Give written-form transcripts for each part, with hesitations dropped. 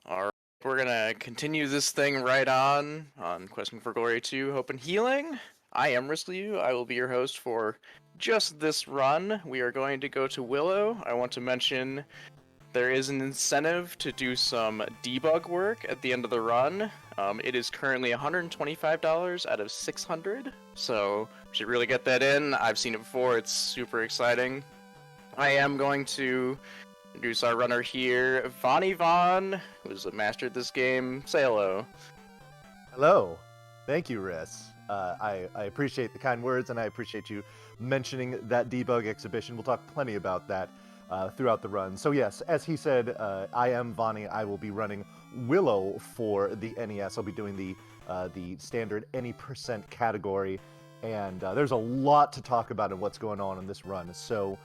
All right, we're gonna continue this thing right on Questing for Glory 2, Hope and Healing. I am Risklyu. I will be your host for just this run. We are going to go to Willow. I want to mention there is an incentive to do some debug work at the end of the run. It is currently $125 out of 600, so you should really get that in. I've seen it before. It's super exciting. I am going to introduce our runner here, Vonnie Vaughn, who's a master at this game. Say hello. Hello. Thank you, Riss. I appreciate the kind words, and I appreciate you mentioning that debug exhibition. We'll talk plenty about that throughout the run. So yes, as he said, I am Vonnie. I will be running Willow for the NES. I'll be doing the standard any percent category, and there's a lot to talk about in what's going on in this run. So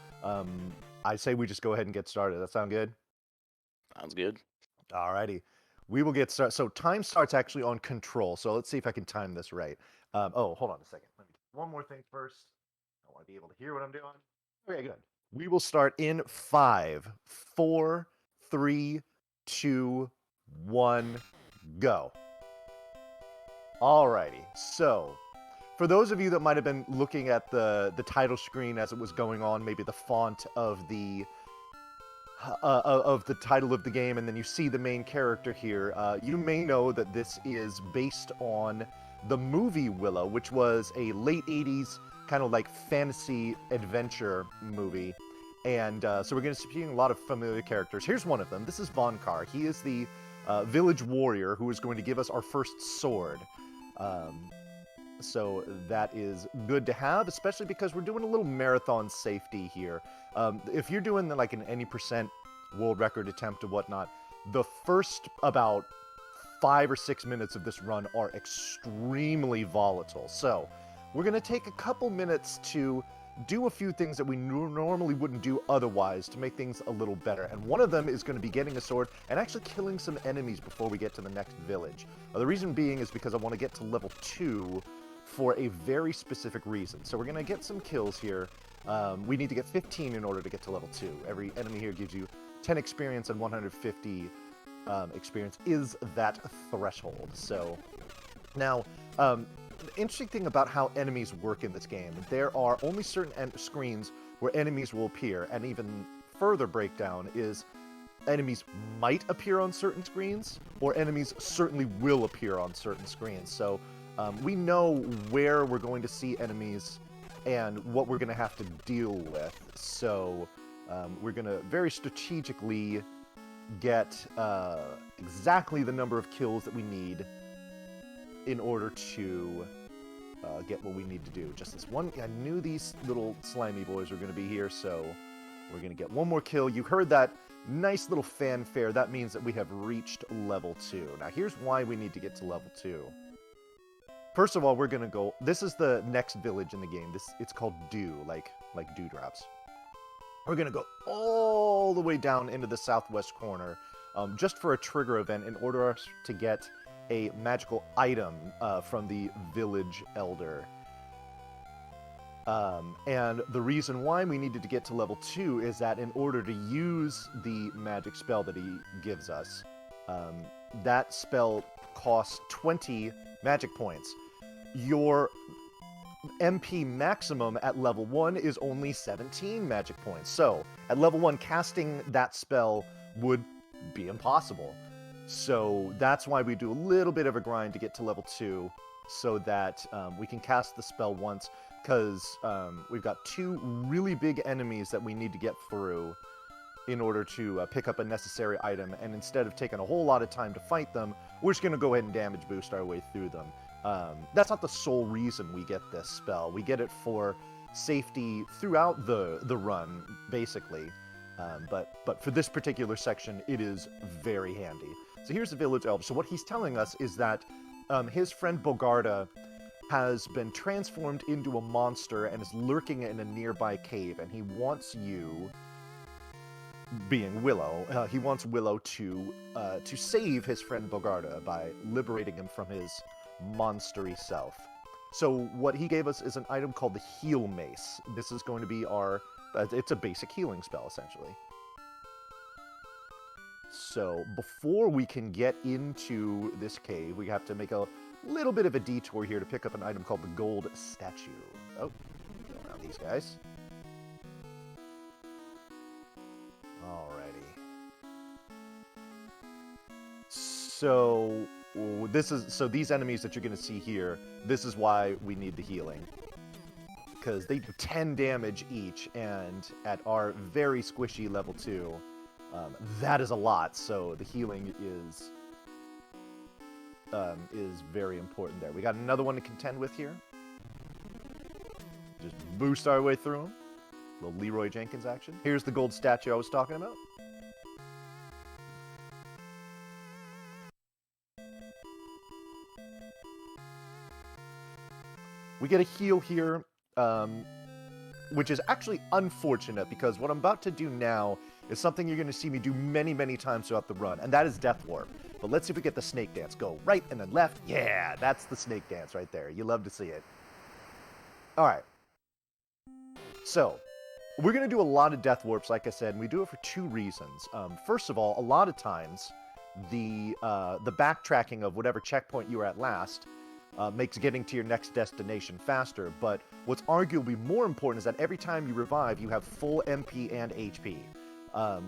I say we just go ahead and get started. That sound good? Sounds good. Alrighty. We will get started. So time starts actually on control. So let's see if I can time this right. Oh, hold on a second. Let me do one more thing first. I want to be able to hear what I'm doing. Okay, good. We will start in 5, 4, 3, 2, 1, go. Alrighty. So for those of you that might have been looking at the title screen as it was going on, maybe the font of the title of the game, and then you see the main character here, you may know that this is based on the movie Willow, which was a late 80s kind of like fantasy adventure movie. And so we're going to be seeing a lot of familiar characters. Here's one of them. This is Vonkar. He is the village warrior who is going to give us our first sword. So that is good to have, especially because we're doing a little marathon safety here. If you're doing like an any percent world record attempt or whatnot, the first about 5 or 6 minutes of this run are extremely volatile. So we're going to take a couple minutes to do a few things that we normally wouldn't do otherwise to make things a little better. And one of them is going to be getting a sword and actually killing some enemies before we get to the next village. The reason being is because I want to get to level 2 for a very specific reason. So we're going to get some kills here. We need to get 15 in order to get to level 2. Every enemy here gives you 10 experience, and 150 experience is that threshold. So now, the interesting thing about how enemies work in this game, there are only certain screens where enemies will appear, and even further breakdown is enemies might appear on certain screens, or enemies certainly will appear on certain screens. So we know where we're going to see enemies and what we're going to have to deal with. So we're going to very strategically get exactly the number of kills that we need in order to get what we need to do. Just this one. I knew these little slimy boys were going to be here, so we're going to get one more kill. You heard that nice little fanfare. That means that we have reached level 2. Now here's why we need to get to level 2. First of all, we're going to go... This is the next village in the game. It's called Dew, like dewdrops. We're going to go all the way down into the southwest corner just for a trigger event in order to get a magical item from the village elder. And the reason why we needed to get to level 2 is that in order to use the magic spell that he gives us, that spell costs 20 magic points. Your MP maximum at level 1 is only 17 magic points. So, at level 1, casting that spell would be impossible. So, that's why we do a little bit of a grind to get to level 2, so that we can cast the spell once, because we've got 2 really big enemies that we need to get through in order to pick up a necessary item, and instead of taking a whole lot of time to fight them, we're just going to go ahead and damage boost our way through them. That's not the sole reason we get this spell. We get it for safety throughout the run, basically. But for this particular section, it is very handy. So here's the village elf. So what he's telling us is that his friend Bogarda has been transformed into a monster and is lurking in a nearby cave, and he wants you, being Willow, he wants Willow to save his friend Bogarda by liberating him from his monstery self. So what he gave us is an item called the Heal Mace. This is going to be our... it's a basic healing spell, essentially. So before we can get into this cave, we have to make a little bit of a detour here to pick up an item called the gold statue. Oh, go around these guys. Alrighty. So these enemies that you're going to see here, this is why we need the healing. Because they do 10 damage each, and at our very squishy level 2, that is a lot, so the healing is very important there. We got another one to contend with here. Just boost our way through him. Little Leroy Jenkins action. Here's the gold statue I was talking about. We get a heal here, which is actually unfortunate, because what I'm about to do now is something you're going to see me do many, many times throughout the run, and that is Death Warp. But let's see if we get the snake dance. Go right and then left. Yeah, that's the snake dance right there. You love to see it. All right. So, we're going to do a lot of Death Warps, like I said, and we do it for 2 reasons. First of all, a lot of times, the backtracking of whatever checkpoint you were at last makes getting to your next destination faster, but what's arguably more important is that every time you revive, you have full MP and HP.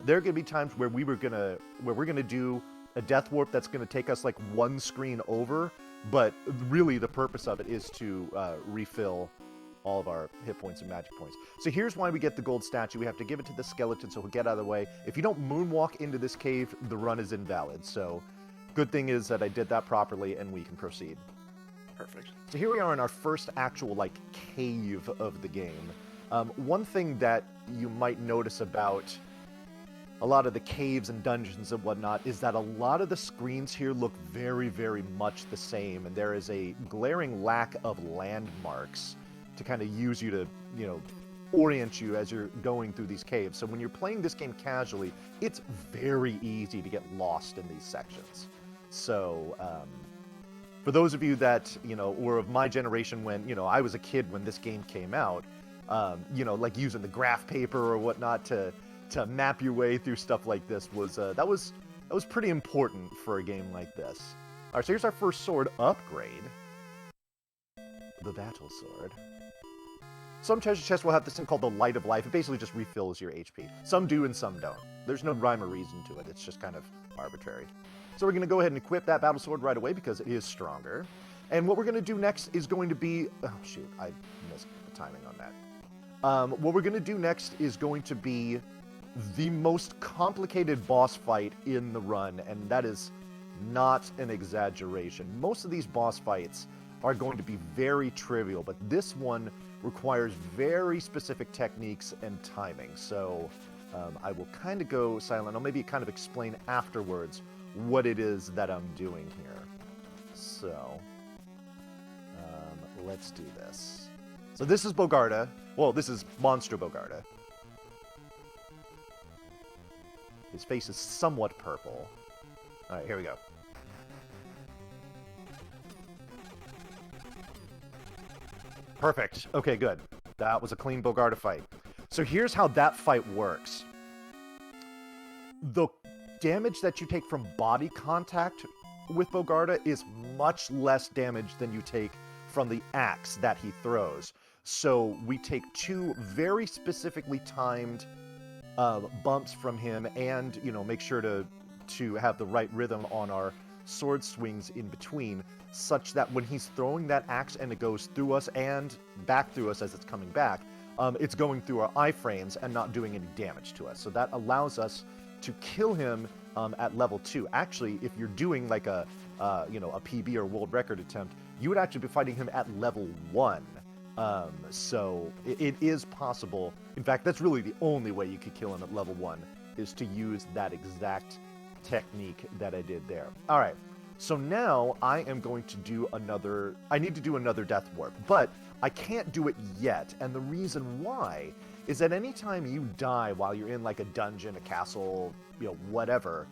There are going to be times where we're gonna do a Death Warp that's going to take us like 1 screen over, but really the purpose of it is to refill all of our hit points and magic points. So here's why we get the gold statue. We have to give it to the skeleton so he'll get out of the way. If you don't moonwalk into this cave, the run is invalid. So good thing is that I did that properly and we can proceed. Perfect. So here we are in our first actual, like, cave of the game. One thing that you might notice about a lot of the caves and dungeons and whatnot is that a lot of the screens here look very, very much the same, and there is a glaring lack of landmarks to kind of use you to, you know, orient you as you're going through these caves. So when you're playing this game casually, it's very easy to get lost in these sections. So, for those of you that, you know, were of my generation when, you know, I was a kid when this game came out, you know, like using the graph paper or whatnot to map your way through stuff like this was, that was pretty important for a game like this. Alright, so here's our first sword upgrade. The Battle Sword. Some treasure chests will have this thing called the Light of Life. It basically just refills your HP. Some do and some don't. There's no rhyme or reason to it. It's just kind of arbitrary. So we're going to go ahead and equip that Battle Sword right away because it is stronger. And what we're going to do next is going to be... Oh, shoot. I missed the timing on that. What we're going to do next is going to be the most complicated boss fight in the run, and that is not an exaggeration. Most of these boss fights are going to be very trivial, but this one requires very specific techniques and timing. So I will kind of go silent. I'll maybe kind of explain afterwards what it is that I'm doing here. So, let's do this. So this is Bogarda. Well, this is Monster Bogarda. His face is somewhat purple. Alright, here we go. Perfect. Okay, good. That was a clean Bogarda fight. So here's how that fight works. The damage that you take from body contact with Bogarda is much less damage than you take from the axe that he throws. So we take 2 very specifically timed bumps from him, and, you know, make sure to have the right rhythm on our sword swings in between, such that when he's throwing that axe and it goes through us and back through us as it's coming back, it's going through our iframes and not doing any damage to us. So that allows us to kill him at level 2. Actually, if you're doing like a PB or world record attempt, you would actually be fighting him at level 1. So it is possible. In fact, that's really the only way you could kill him at level 1, is to use that exact technique that I did there. All right. So now I am going to do another... I need to do another Death Warp, but I can't do it yet. And the reason why is that anytime you die while you're in like a dungeon, a castle, you know, whatever,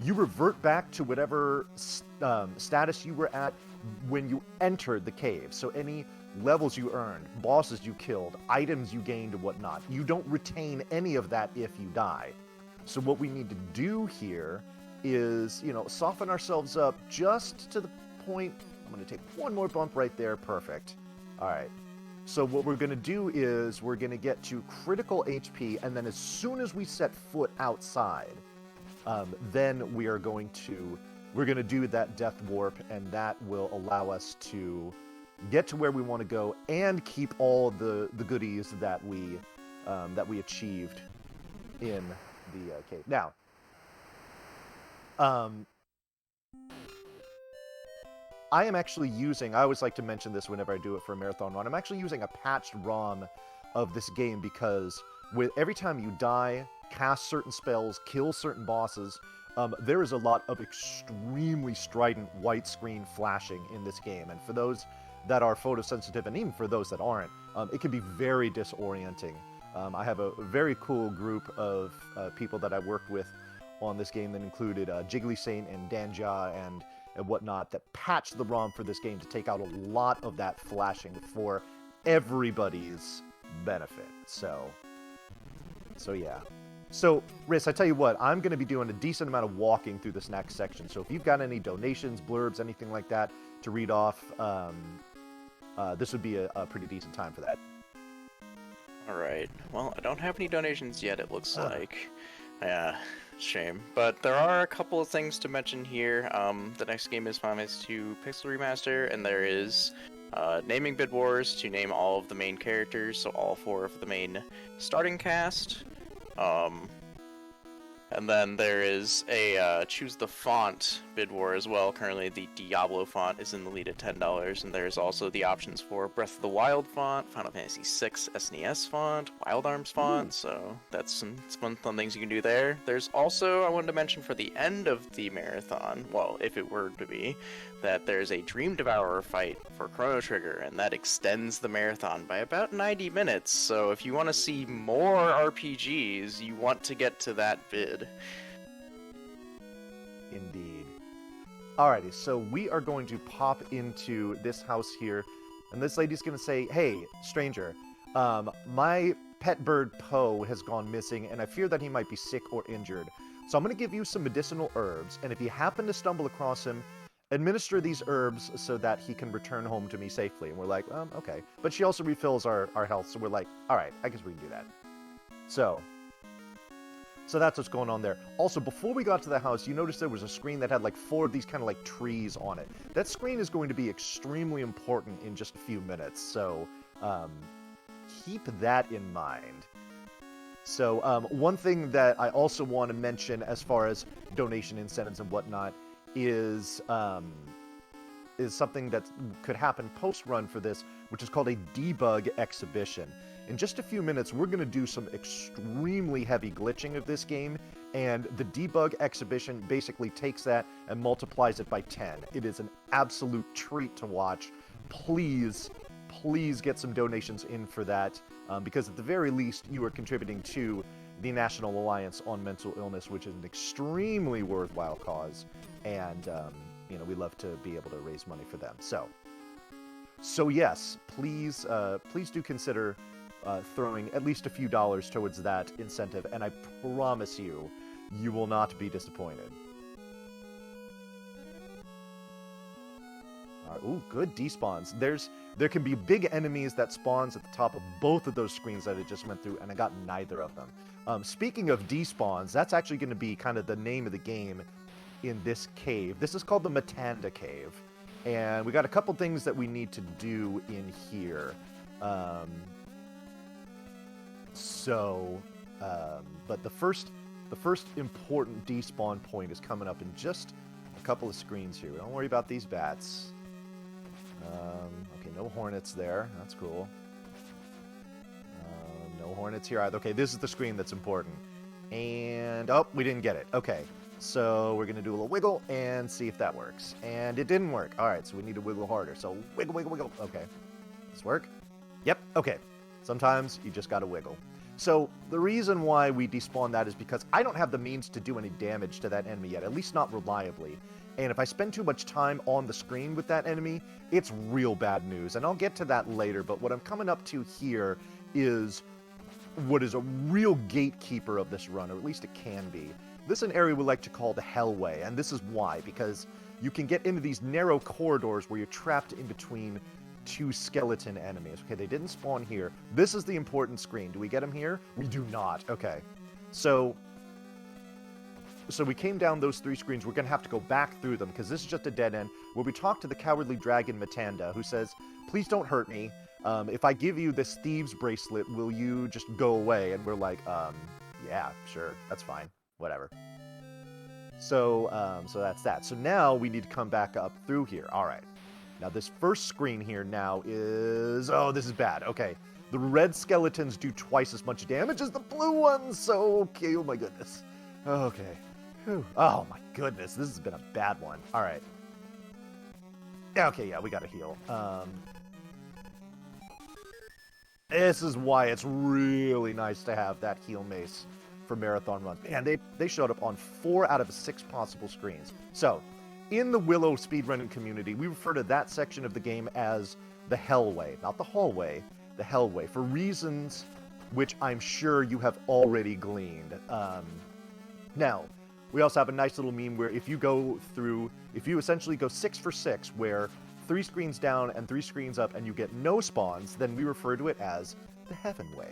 you revert back to whatever status you were at when you entered the cave. So any levels you earned, bosses you killed, items you gained, and whatnot, you don't retain any of that if you die. So what we need to do here is, you know, soften ourselves up just to the point. I'm going to take one more bump right there. Perfect. All right. So what we're going to do is we're going to get to critical HP, and then as soon as we set foot outside, then we're going to do that death warp, and that will allow us to get to where we want to go and keep all the goodies that we achieved in the cave. Now, I am actually using, I always like to mention this whenever I do it for a marathon run, I'm actually using a patched ROM of this game because every time you die, cast certain spells, kill certain bosses, there is a lot of extremely strident white screen flashing in this game. And for those that are photosensitive, and even for those that aren't, it can be very disorienting. I have a very cool group of people that I worked with on this game that included Jiggly Saint and Danja and whatnot that patched the ROM for this game to take out a lot of that flashing for everybody's benefit. So yeah. So, Riss, I tell you what, I'm going to be doing a decent amount of walking through this next section. So if you've got any donations, blurbs, anything like that to read off, this would be a pretty decent time for that. Alright, well, I don't have any donations yet, it looks like. Yeah, shame. But there are a couple of things to mention here. The next game is Final Fantasy II Pixel Remaster, and there is naming bid wars to name all of the main characters, so all 4 of the main starting cast. And then there is a choose the font bid war as well. Currently the Diablo font is in the lead at $10, and there's also the options for Breath of the Wild font, Final Fantasy VI SNES font, Wild Arms font, so that's some fun things you can do there. There's also, I wanted to mention for the end of the marathon, well, if it were to be, that there's a Dream Devourer fight for Chrono Trigger, and that extends the marathon by about 90 minutes, so if you want to see more RPGs, you want to get to that bid. Indeed. Alrighty, so we are going to pop into this house here, and this lady's going to say, "Hey, stranger, my pet bird Poe has gone missing, and I fear that he might be sick or injured. So I'm going to give you some medicinal herbs, and if you happen to stumble across him, administer these herbs so that he can return home to me safely." And we're like, okay. But she also refills our health, so we're like, alright, I guess we can do that. So that's what's going on there. Also, before we got to the house, you noticed there was a screen that had like 4 of these kind of like trees on it. That screen is going to be extremely important in just a few minutes, so keep that in mind. So one thing that I also want to mention as far as donation incentives and whatnot is something that could happen post-run for this, which is called a debug exhibition. In just a few minutes, we're going to do some extremely heavy glitching of this game, and the debug exhibition basically takes that and multiplies it by 10. It is an absolute treat to watch. Please get some donations in for that, because at the very least, you are contributing to the National Alliance on Mental Illness, which is an extremely worthwhile cause, and we love to be able to raise money for them. So yes, please do consider throwing at least a few dollars towards that incentive, and I promise you, you will not be disappointed. Ooh, good despawns. There can be big enemies that spawns at the top of both of those screens that I just went through, and I got neither of them. Speaking of despawns, that's actually going to be kind of the name of the game in this cave. This is called the Matanda Cave, and we got a couple things that we need to do in here. But the first important despawn point is coming up in just a couple of screens here. Don't worry about these bats. Okay, no hornets there. That's cool. No hornets here either. Okay, this is the screen that's important. And, oh, we didn't get it. Okay, so we're going to do a little wiggle and see if that works. And it didn't work. All right, so we need to wiggle harder. So wiggle, wiggle, wiggle. Okay. Does this work? Yep, okay. Sometimes you just got to wiggle. So the reason why we despawn that is because I don't have the means to do any damage to that enemy yet, at least not reliably. And if I spend too much time on the screen with that enemy, it's real bad news. And I'll get to that later, but what I'm coming up to here is what is a real gatekeeper of this run, or at least it can be. This is an area we like to call the Hellway, and this is why, because you can get into these narrow corridors where you're trapped in between two skeleton enemies. Okay, they didn't spawn here. This is the important screen. Do we get them here? We do not. Okay. So we came down those 3 screens. We're going to have to go back through them, because this is just a dead end, where we talk to the cowardly dragon Matanda, who says, please don't hurt me. If I give you this thieves bracelet, will you just go away? And we're like, yeah, sure, that's fine. Whatever. So that's that. So now we need to come back up through here. All right. Now this first screen here now is... Oh, this is bad. Okay. The red skeletons do twice as much damage as the blue ones. So, okay. Oh my goodness. Okay. Whew. Oh my goodness. This has been a bad one. All right. Yeah, okay, yeah, we gotta heal. This is why it's really nice to have that heal mace for marathon runs. Man, they showed up on 4 out of 6 possible screens. So, in the Willow speedrunning community, we refer to that section of the game as the Hellway. Not the hallway, the Hellway, for reasons which I'm sure you have already gleaned. Now, we also have a nice little meme where if you essentially go 6 for 6, where 3 screens down and 3 screens up and you get no spawns, then we refer to it as the Heaven Way.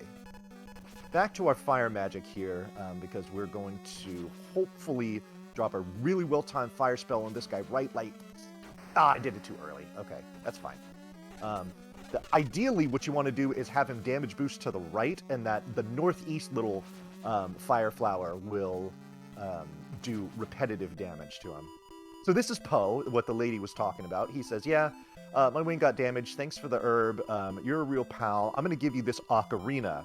Back to our fire magic here, because we're going to hopefully drop a really well-timed fire spell on this guy right, like... Ah, I did it too early. Okay, that's fine. Ideally, what you want to do is have him damage boost to the right, and that the northeast little fire flower will do repetitive damage to him. So this is Poe, what the lady was talking about. He says, yeah, my wing got damaged. Thanks for the herb. You're a real pal. I'm going to give you this ocarina.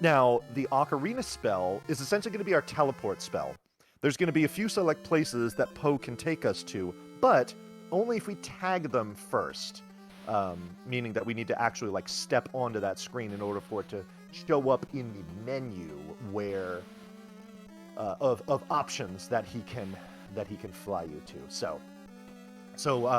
Now, the ocarina spell is essentially going to be our teleport spell. There's going to be a few select places that Poe can take us to, but only if we tag them first. Meaning that we need to actually like step onto that screen in order for it to show up in the menu where of options that he can fly you to. So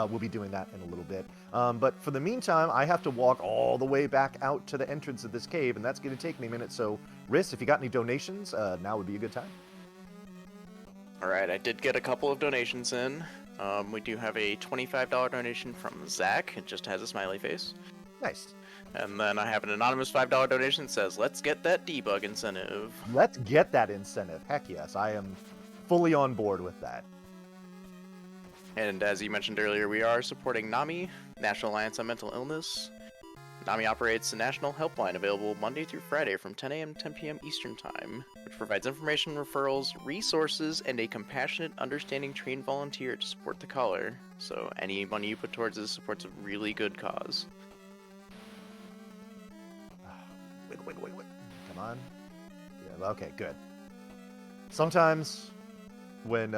we'll be doing that in a little bit. But for the meantime, I have to walk all the way back out to the entrance of this cave, and that's going to take me a minute. So, Riss, if you got any donations, now would be a good time. All right, I did get a couple of donations in. We do have a $25 donation from Zach. It just has a smiley face. Nice. And then I have an anonymous $5 donation that says, let's get that debug incentive. Let's get that incentive. Heck yes, I am fully on board with that. And as you mentioned earlier, we are supporting NAMI, National Alliance on Mental Illness. NAMI operates a national helpline available Monday through Friday from 10 a.m. to 10 p.m. Eastern Time, which provides information, referrals, resources, and a compassionate, understanding trained volunteer to support the caller. So any money you put towards this supports a really good cause. Wait. Come on. Yeah, okay, good. Sometimes when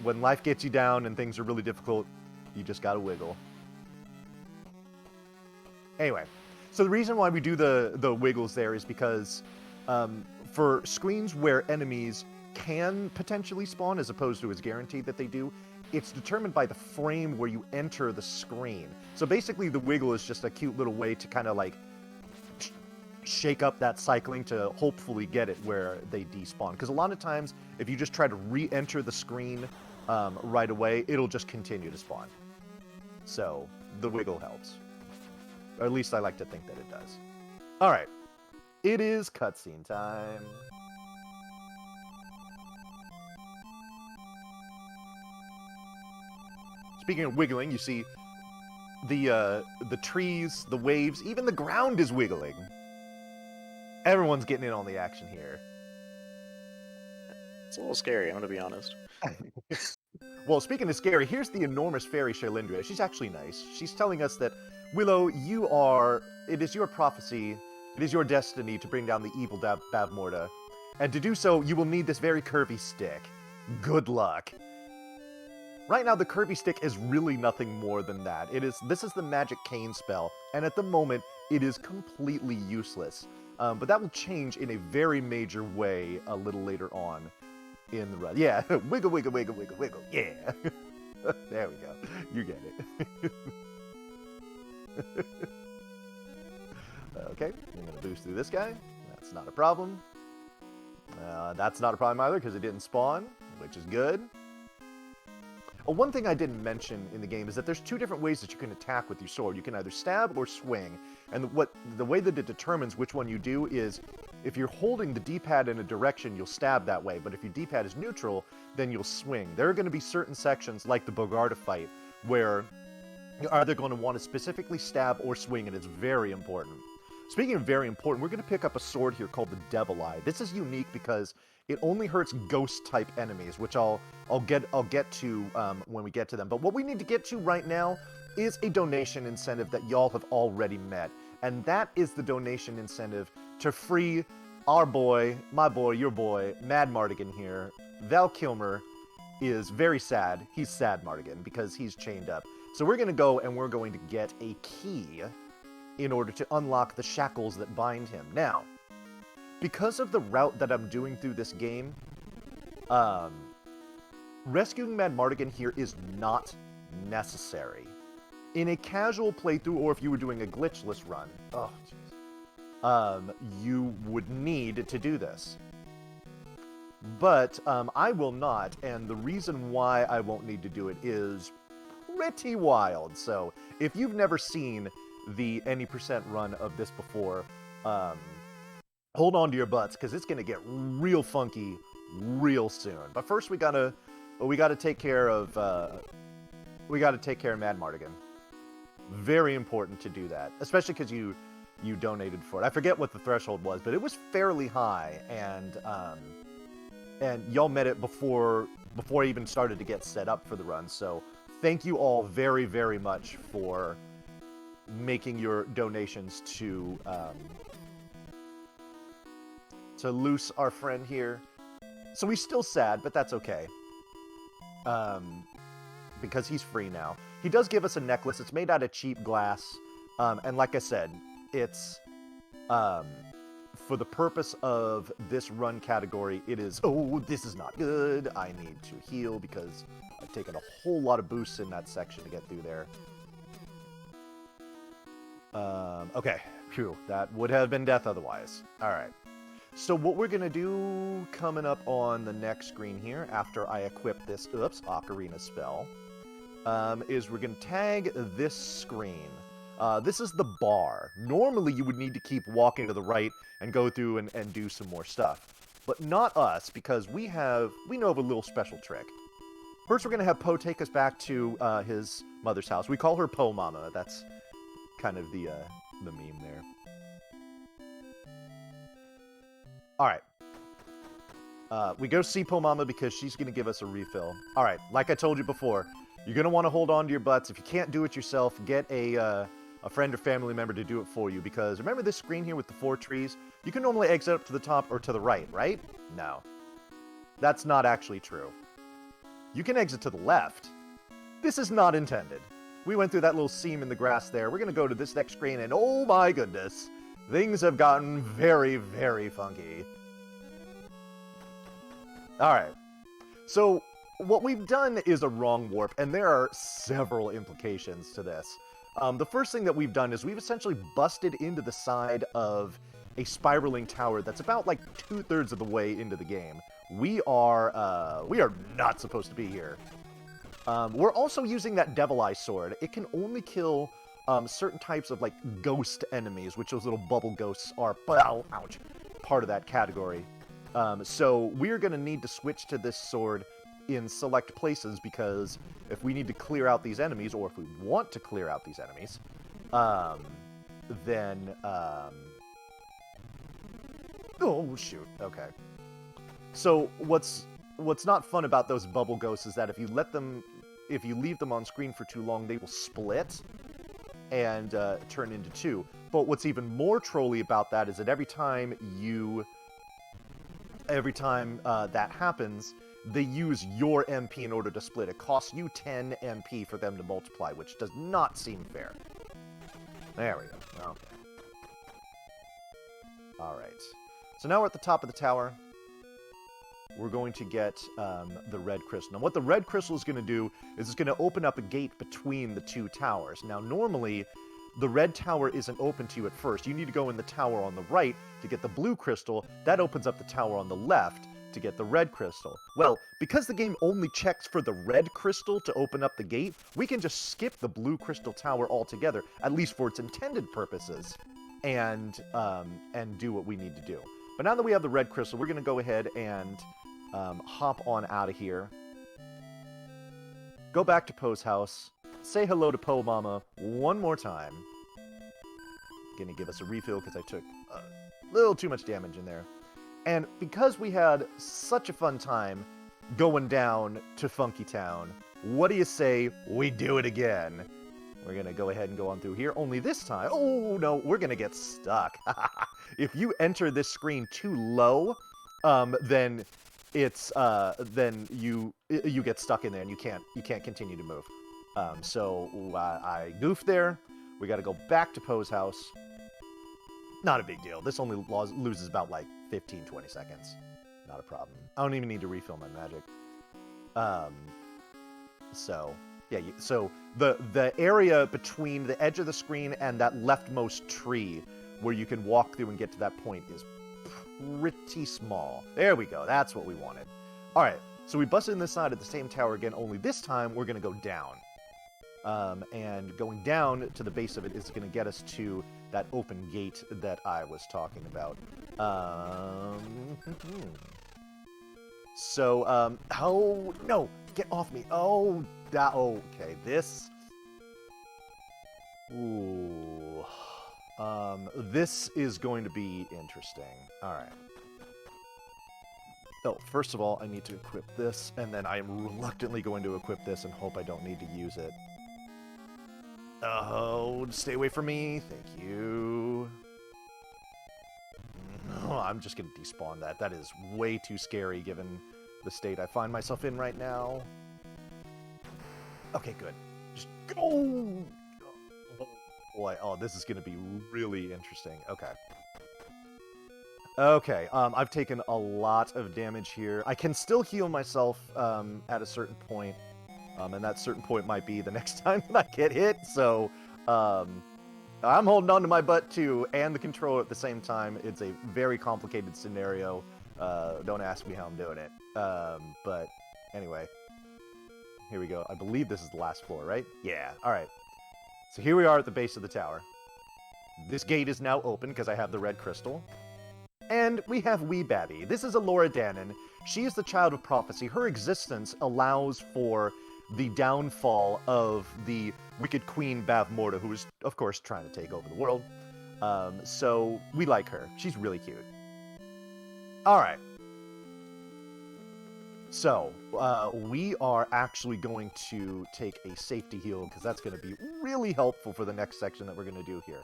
life gets you down and things are really difficult, you just gotta wiggle. Anyway, so the reason why we do the wiggles there is because for screens where enemies can potentially spawn, as opposed to it's guaranteed that they do, it's determined by the frame where you enter the screen. So basically the wiggle is just a cute little way to kind of like shake up that cycling to hopefully get it where they despawn. Because a lot of times, if you just try to re-enter the screen right away, it'll just continue to spawn. So the wiggle helps. Or at least I like to think that it does. Alright. It is cutscene time. Speaking of wiggling, you see the trees, the waves, even the ground is wiggling. Everyone's getting in on the action here. It's a little scary, I'm gonna be honest. Well, speaking of scary, here's the enormous fairy Shailendra. She's actually nice. She's telling us that, Willow, it is your prophecy, it is your destiny to bring down the evil Bavmorda. And to do so, you will need this very curvy stick. Good luck. Right now, the curvy stick is really nothing more than that. This is the magic cane spell, and at the moment, it is completely useless. But that will change in a very major way a little later on in the run. Yeah, wiggle, wiggle, wiggle, wiggle, wiggle. Yeah. There we go. You get it. Okay, through this guy. That's not a problem. That's not a problem either because it didn't spawn, which is good. One thing I didn't mention in the game is that there's two different ways that you can attack with your sword. You can either stab or swing, and the way that it determines which one you do is if you're holding the D-pad in a direction, you'll stab that way, but if your D-pad is neutral, then you'll swing. There are going to be certain sections, like the Bogarda fight, where you're either going to want to specifically stab or swing, and it's very important. Speaking of very important, we're going to pick up a sword here called the Devil Eye. This is unique because it only hurts ghost-type enemies, which I'll get to when we get to them. But what we need to get to right now is a donation incentive that y'all have already met, and that is the donation incentive to free our boy, my boy, your boy, Mad Mardigan here. Val Kilmer is very sad. He's sad Mardigan because he's chained up. So we're going to go and we're going to get a key in order to unlock the shackles that bind him. Now, because of the route that I'm doing through this game, rescuing Mad Mardigan here is not necessary. In a casual playthrough, or if you were doing a glitchless run, you would need to do this. But I will not, and the reason why I won't need to do it is pretty wild. So if you've never seen the any percent run of this before, hold on to your butts because it's gonna get real funky real soon. But first we gotta take care of Mad Mardigan. Very important to do that, especially because you donated for it. I forget what the threshold was, but it was fairly high, and y'all met it before I even started to get set up for the run. So thank you all very, very much for making your donations to Luce, our friend here. So he's still sad, but that's okay. Because he's free now. He does give us a necklace. It's made out of cheap glass. And like I said, it's for the purpose of this run category, it is, oh, this is not good. I need to heal because I've taken a whole lot of boosts in that section to get through there. Okay, phew, that would have been death otherwise. Alright, so what we're going to do coming up on the next screen here, after I equip this, Ocarina spell, is we're going to tag this screen. This is the bar. Normally you would need to keep walking to the right and go through and do some more stuff. But not us, because we know of a little special trick. First we're going to have Poe take us back to his mother's house. We call her Poe Mama. That's kind of the meme there. Alright. We go see Poe Mama because she's going to give us a refill. Alright, like I told you before, you're going to want to hold on to your butts. If you can't do it yourself, get a friend or family member to do it for you. Because remember this screen here with the 4 trees? You can normally exit up to the top or to the right, right? No. That's not actually true. You can exit to the left. This is not intended. We went through that little seam in the grass there. We're going to go to this next screen, and oh my goodness, things have gotten very, very funky. Alright, so what we've done is a wrong warp, and there are several implications to this. The first thing that we've done is we've essentially busted into the side of a spiraling tower that's about like 2/3 of the way into the game. We are not supposed to be here. We're also using that Devil Eye sword. It can only kill certain types of like ghost enemies, which those little bubble ghosts are, ouch, part of that category. So we're going to need to switch to this sword in select places, because if we need to clear out these enemies, or if we want to clear out these enemies, then oh shoot, okay. So what's not fun about those bubble ghosts is that if you leave them on screen for too long, they will split and turn into 2. But what's even more trolly about that is that every time that happens, they use your MP in order to split. It costs you 10 MP for them to multiply, which does not seem fair. There we go. Okay. Alright. So now we're at the top of the tower. We're going to get the red crystal. Now what the red crystal is going to do is it's going to open up a gate between the 2 towers. Now normally, the red tower isn't open to you at first. You need to go in the tower on the right to get the blue crystal. That opens up the tower on the left to get the red crystal. Well, because the game only checks for the red crystal to open up the gate, we can just skip the blue crystal tower altogether, at least for its intended purposes, and do what we need to do. But now that we have the red crystal, we're going to go ahead and hop on out of here. Go back to Poe's house. Say hello to Poe Mama one more time. Gonna give us a refill because I took a little too much damage in there. And because we had such a fun time going down to Funky Town, what do you say we do it again? We're gonna go ahead and go on through here, only this time, oh no, we're gonna get stuck. If you enter this screen too low, then it's then you get stuck in there and you can't continue to move. So I goofed there. We got to go back to Poe's house. Not a big deal. This only loses about like 15-20 seconds. Not a problem. I don't even need to refill my magic. So yeah. So the area between the edge of the screen and that leftmost tree, where you can walk through and get to that point, is pretty small. There we go. That's what we wanted. All right. So we busted in this side of the same tower again, only this time we're going to go down. And going down to the base of it is going to get us to that open gate that I was talking about. So, oh, no, get off me. Oh, okay, this. Ooh. This is going to be interesting. All right. Oh, first of all, I need to equip this, and then I am reluctantly going to equip this and hope I don't need to use it. Oh, stay away from me. Thank you. No, I'm just going to despawn that. That is way too scary given the state I find myself in right now. Okay, good. Just go! Oh, boy, oh, this is going to be really interesting. Okay. Okay, I've taken a lot of damage here. I can still heal myself at a certain point, and that certain point might be the next time that I get hit, so I'm holding on to my butt too, and the controller at the same time. It's a very complicated scenario. Don't ask me how I'm doing it. But anyway, here we go. I believe this is the last floor, right? Yeah, alright. So here we are at the base of the tower. This gate is now open because I have the red crystal. And we have Wee Babby. This is Alora Dannon. She is the child of prophecy. Her existence allows for the downfall of the wicked Queen Bavmorda, who is, of course, trying to take over the world. So we like her. She's really cute. Alright. So, we are actually going to take a safety heal, because that's going to be really helpful for the next section that we're going to do here.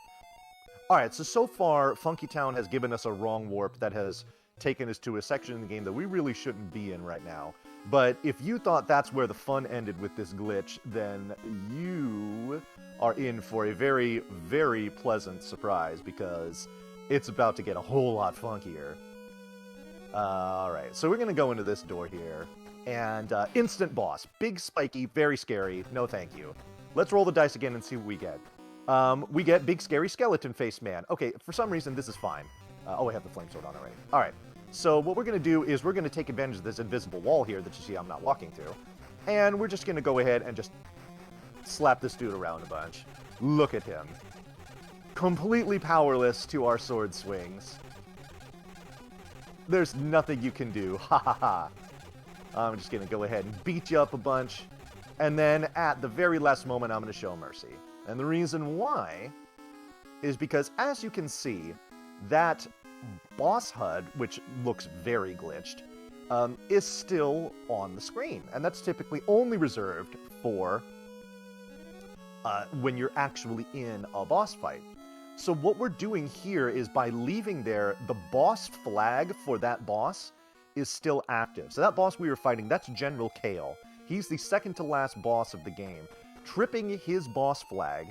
Alright, so far, Funky Town has given us a wrong warp that has taken us to a section in the game that we really shouldn't be in right now. But if you thought that's where the fun ended with this glitch, then you are in for a very, very pleasant surprise, because it's about to get a whole lot funkier. Alright, so we're going to go into this door here, and instant boss. Big, spiky, very scary. No thank you. Let's roll the dice again and see what we get. We get big, scary skeleton face man. Okay, for some reason, this is fine. Oh, I have the flame sword on already. Alright, so what we're going to do is we're going to take advantage of this invisible wall here that you see I'm not walking through. And we're just going to go ahead and just slap this dude around a bunch. Look at him. Completely powerless to our sword swings. There's nothing you can do. Ha ha ha. I'm just going to go ahead and beat you up a bunch. And then at the very last moment, I'm going to show mercy. And the reason why is because, as you can see, that boss HUD, which looks very glitched, is still on the screen. And that's typically only reserved for when you're actually in a boss fight. So what we're doing here is, by leaving there, the boss flag for that boss is still active. So that boss we were fighting, that's General Kale. He's the second to last boss of the game. Tripping his boss flag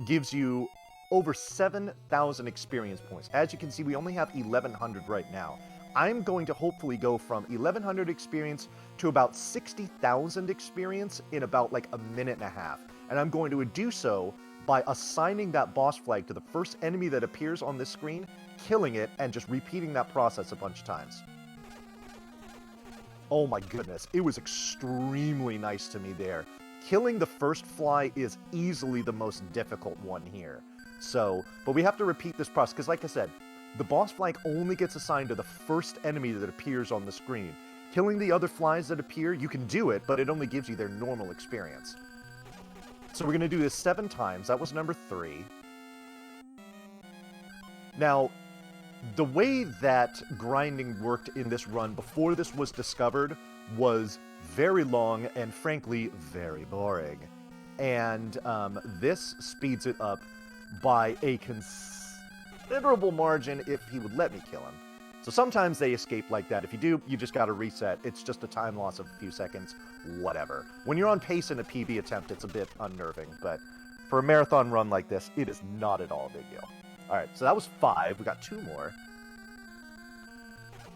gives you over 7,000 experience points. As you can see, we only have 1,100 right now. I'm going to hopefully go from 1,100 experience to about 60,000 experience in about like a minute and a half. And I'm going to do so by assigning that boss flag to the first enemy that appears on this screen, killing it, and just repeating that process a bunch of times. Oh my goodness, it was extremely nice to me there. Killing the first fly is easily the most difficult one here. So, but we have to repeat this process, because like I said, the boss flag only gets assigned to the first enemy that appears on the screen. Killing the other flies that appear, you can do it, but it only gives you their normal experience. So we're going to do this 7 times. That was number 3. Now, the way that grinding worked in this run before this was discovered was very long and, frankly, very boring. And this speeds it up by a considerable margin if he would let me kill him. So sometimes they escape like that. If you do, you just gotta reset. It's just a time loss of a few seconds, whatever. When you're on pace in a PB attempt, it's a bit unnerving, but for a marathon run like this, it is not at all a big deal. Alright, so that was 5. We got 2 more.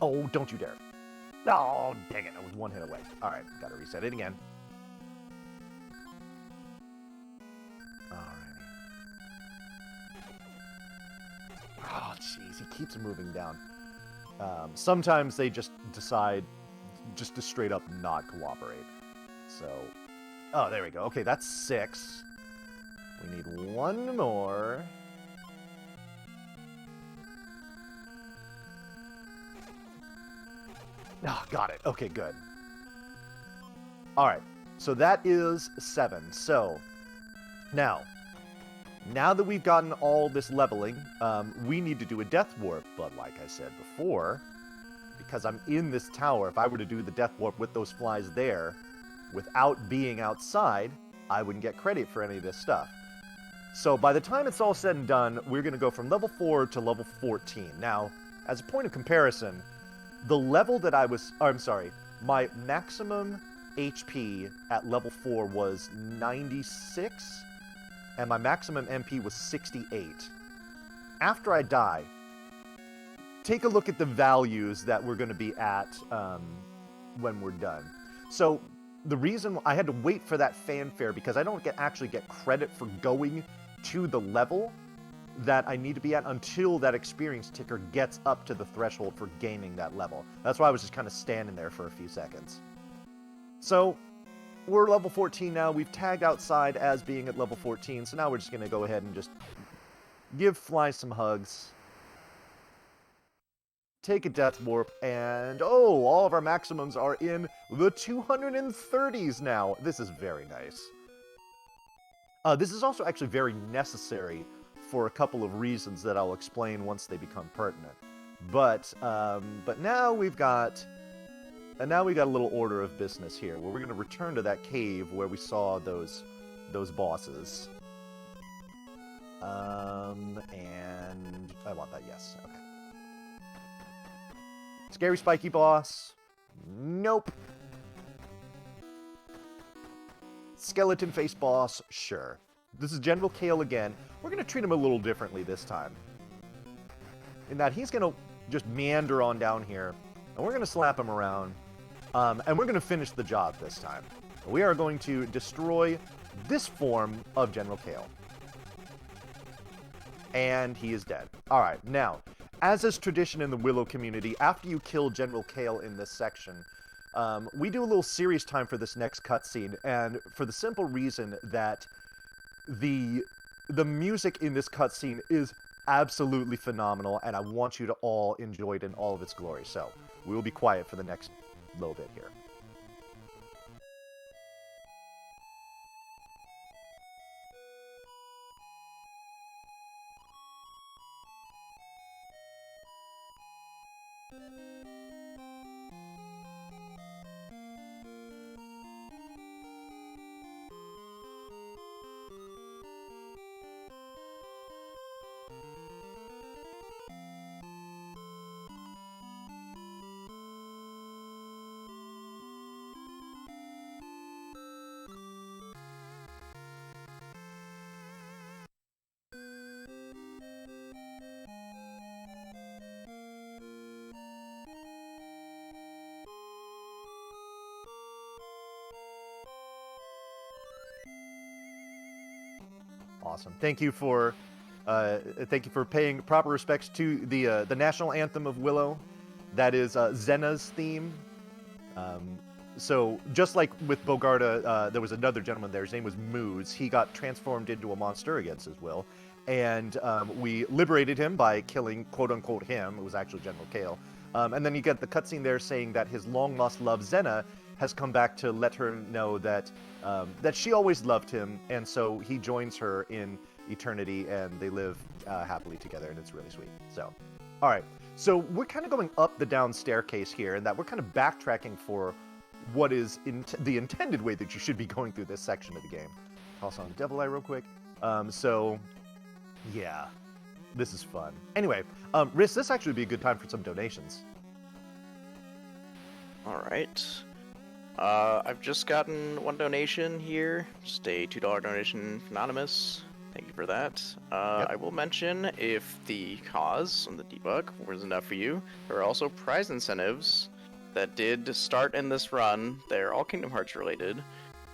Oh, don't you dare. Oh, dang it, I was 1 hit away. Alright, gotta reset it again. Alrighty. Oh, jeez, he keeps moving down. Sometimes they just decide just to straight up not cooperate. So, oh, there we go. Okay, that's 6. We need 1 more. Oh, got it. Okay, good. Alright, so that is 7. So, now that we've gotten all this leveling, we need to do a death warp. But like I said before, because I'm in this tower, if I were to do the death warp with those flies there, without being outside, I wouldn't get credit for any of this stuff. So by the time it's all said and done, we're going to go from level 4 to level 14. Now, as a point of comparison, the level that I was... Oh, I'm sorry. My maximum HP at level 4 was 96, and my maximum MP was 68. After I die, take a look at the values that we're going to be at when we're done. So the reason I had to wait for that fanfare, because I don't actually get credit for going to the level that I need to be at until that experience ticker gets up to the threshold for gaining that level. That's why I was just kind of standing there for a few seconds. So we're level 14 now. We've tagged outside as being at level 14, so now we're just going to go ahead and just give flies some hugs, take a death warp, and oh, all of our maximums are in the 230s now. This is very nice. This is also actually very necessary for a couple of reasons that I'll explain once they become pertinent. But now we've got a little order of business here, where we're going to return to that cave where we saw those bosses. And I want that, yes. Okay. Scary spiky boss. Nope. Skeleton face boss. Sure. This is General Kale again. We're going to treat him a little differently this time. In that he's going to just meander on down here, and we're going to slap him around, and we're going to finish the job this time. We are going to destroy this form of General Kale. And he is dead. Alright, now, as is tradition in the Willow community, after you kill General Kale in this section, we do a little serious time for this next cutscene, and for the simple reason that the music in this cutscene is absolutely phenomenal, and I want you to all enjoy it in all of its glory. So, we will be quiet for the next little bit here. Awesome. Thank you for paying proper respects to the national anthem of Willow. That is Zena's theme. So just like with Bogarda, there was another gentleman there. His name was Moose. He got transformed into a monster against his will, and we liberated him by killing quote-unquote him. It was actually General Kale. And then you get the cutscene there saying that his long-lost love Zena has come back to let her know that that she always loved him, and so he joins her in eternity, and they live happily together, and it's really sweet. So, all right. So we're kind of going up the down staircase here, and that we're kind of backtracking for what is the intended way that you should be going through this section of the game. Toss on Devil Eye real quick. So, yeah, this is fun. Anyway, Riz, this actually would be a good time for some donations. All right. I've just gotten one donation here. Just a $2 donation, anonymous. Thank you for that. Yep. I will mention, if the cause on the debug was enough for you, there are also prize incentives that did start in this run. They're all Kingdom Hearts related,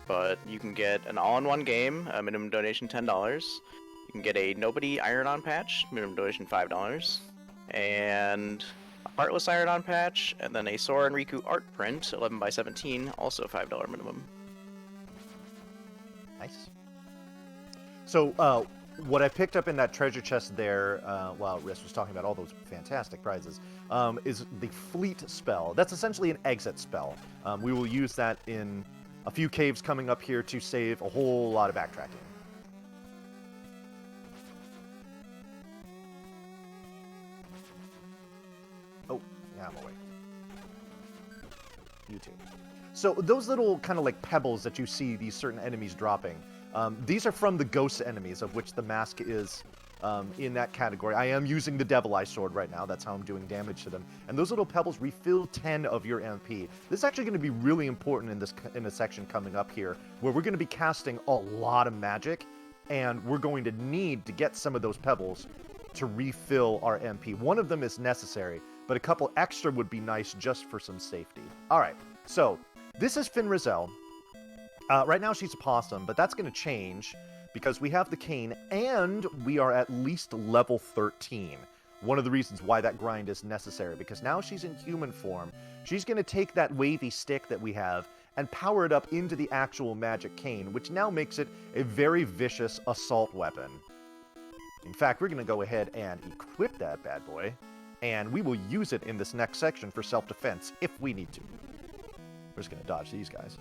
but you can get an all-in-one game, a minimum donation $10. You can get a Nobody Iron-On patch, minimum donation $5, and a Heartless Iron-On patch, and then a Sora and Riku art print, 11x17, also $5 minimum. Nice. So, what I picked up in that treasure chest there, while Riz was talking about all those fantastic prizes, is the Fleet spell. That's essentially an exit spell. We will use that in a few caves coming up here to save a whole lot of backtracking. Oh, yeah, I'm away. You too. So those little kind of like pebbles that you see these certain enemies dropping, these are from the ghost enemies, of which the mask is in that category. I am using the Devil Eye sword right now. That's how I'm doing damage to them. And those little pebbles refill 10 of your MP. This is actually going to be really important in a section coming up here, where we're going to be casting a lot of magic, and we're going to need to get some of those pebbles to refill our MP. One of them is necessary, but a couple extra would be nice just for some safety. All right, so this is Finn Rizal. Right now she's a possum, but that's going to change because we have the cane and we are at least level 13. One of the reasons why that grind is necessary, because now she's in human form. She's going to take that wavy stick that we have and power it up into the actual magic cane, which now makes it a very vicious assault weapon. In fact, we're going to go ahead and equip that bad boy, and we will use it in this next section for self-defense if we need to. We're just going to dodge these guys.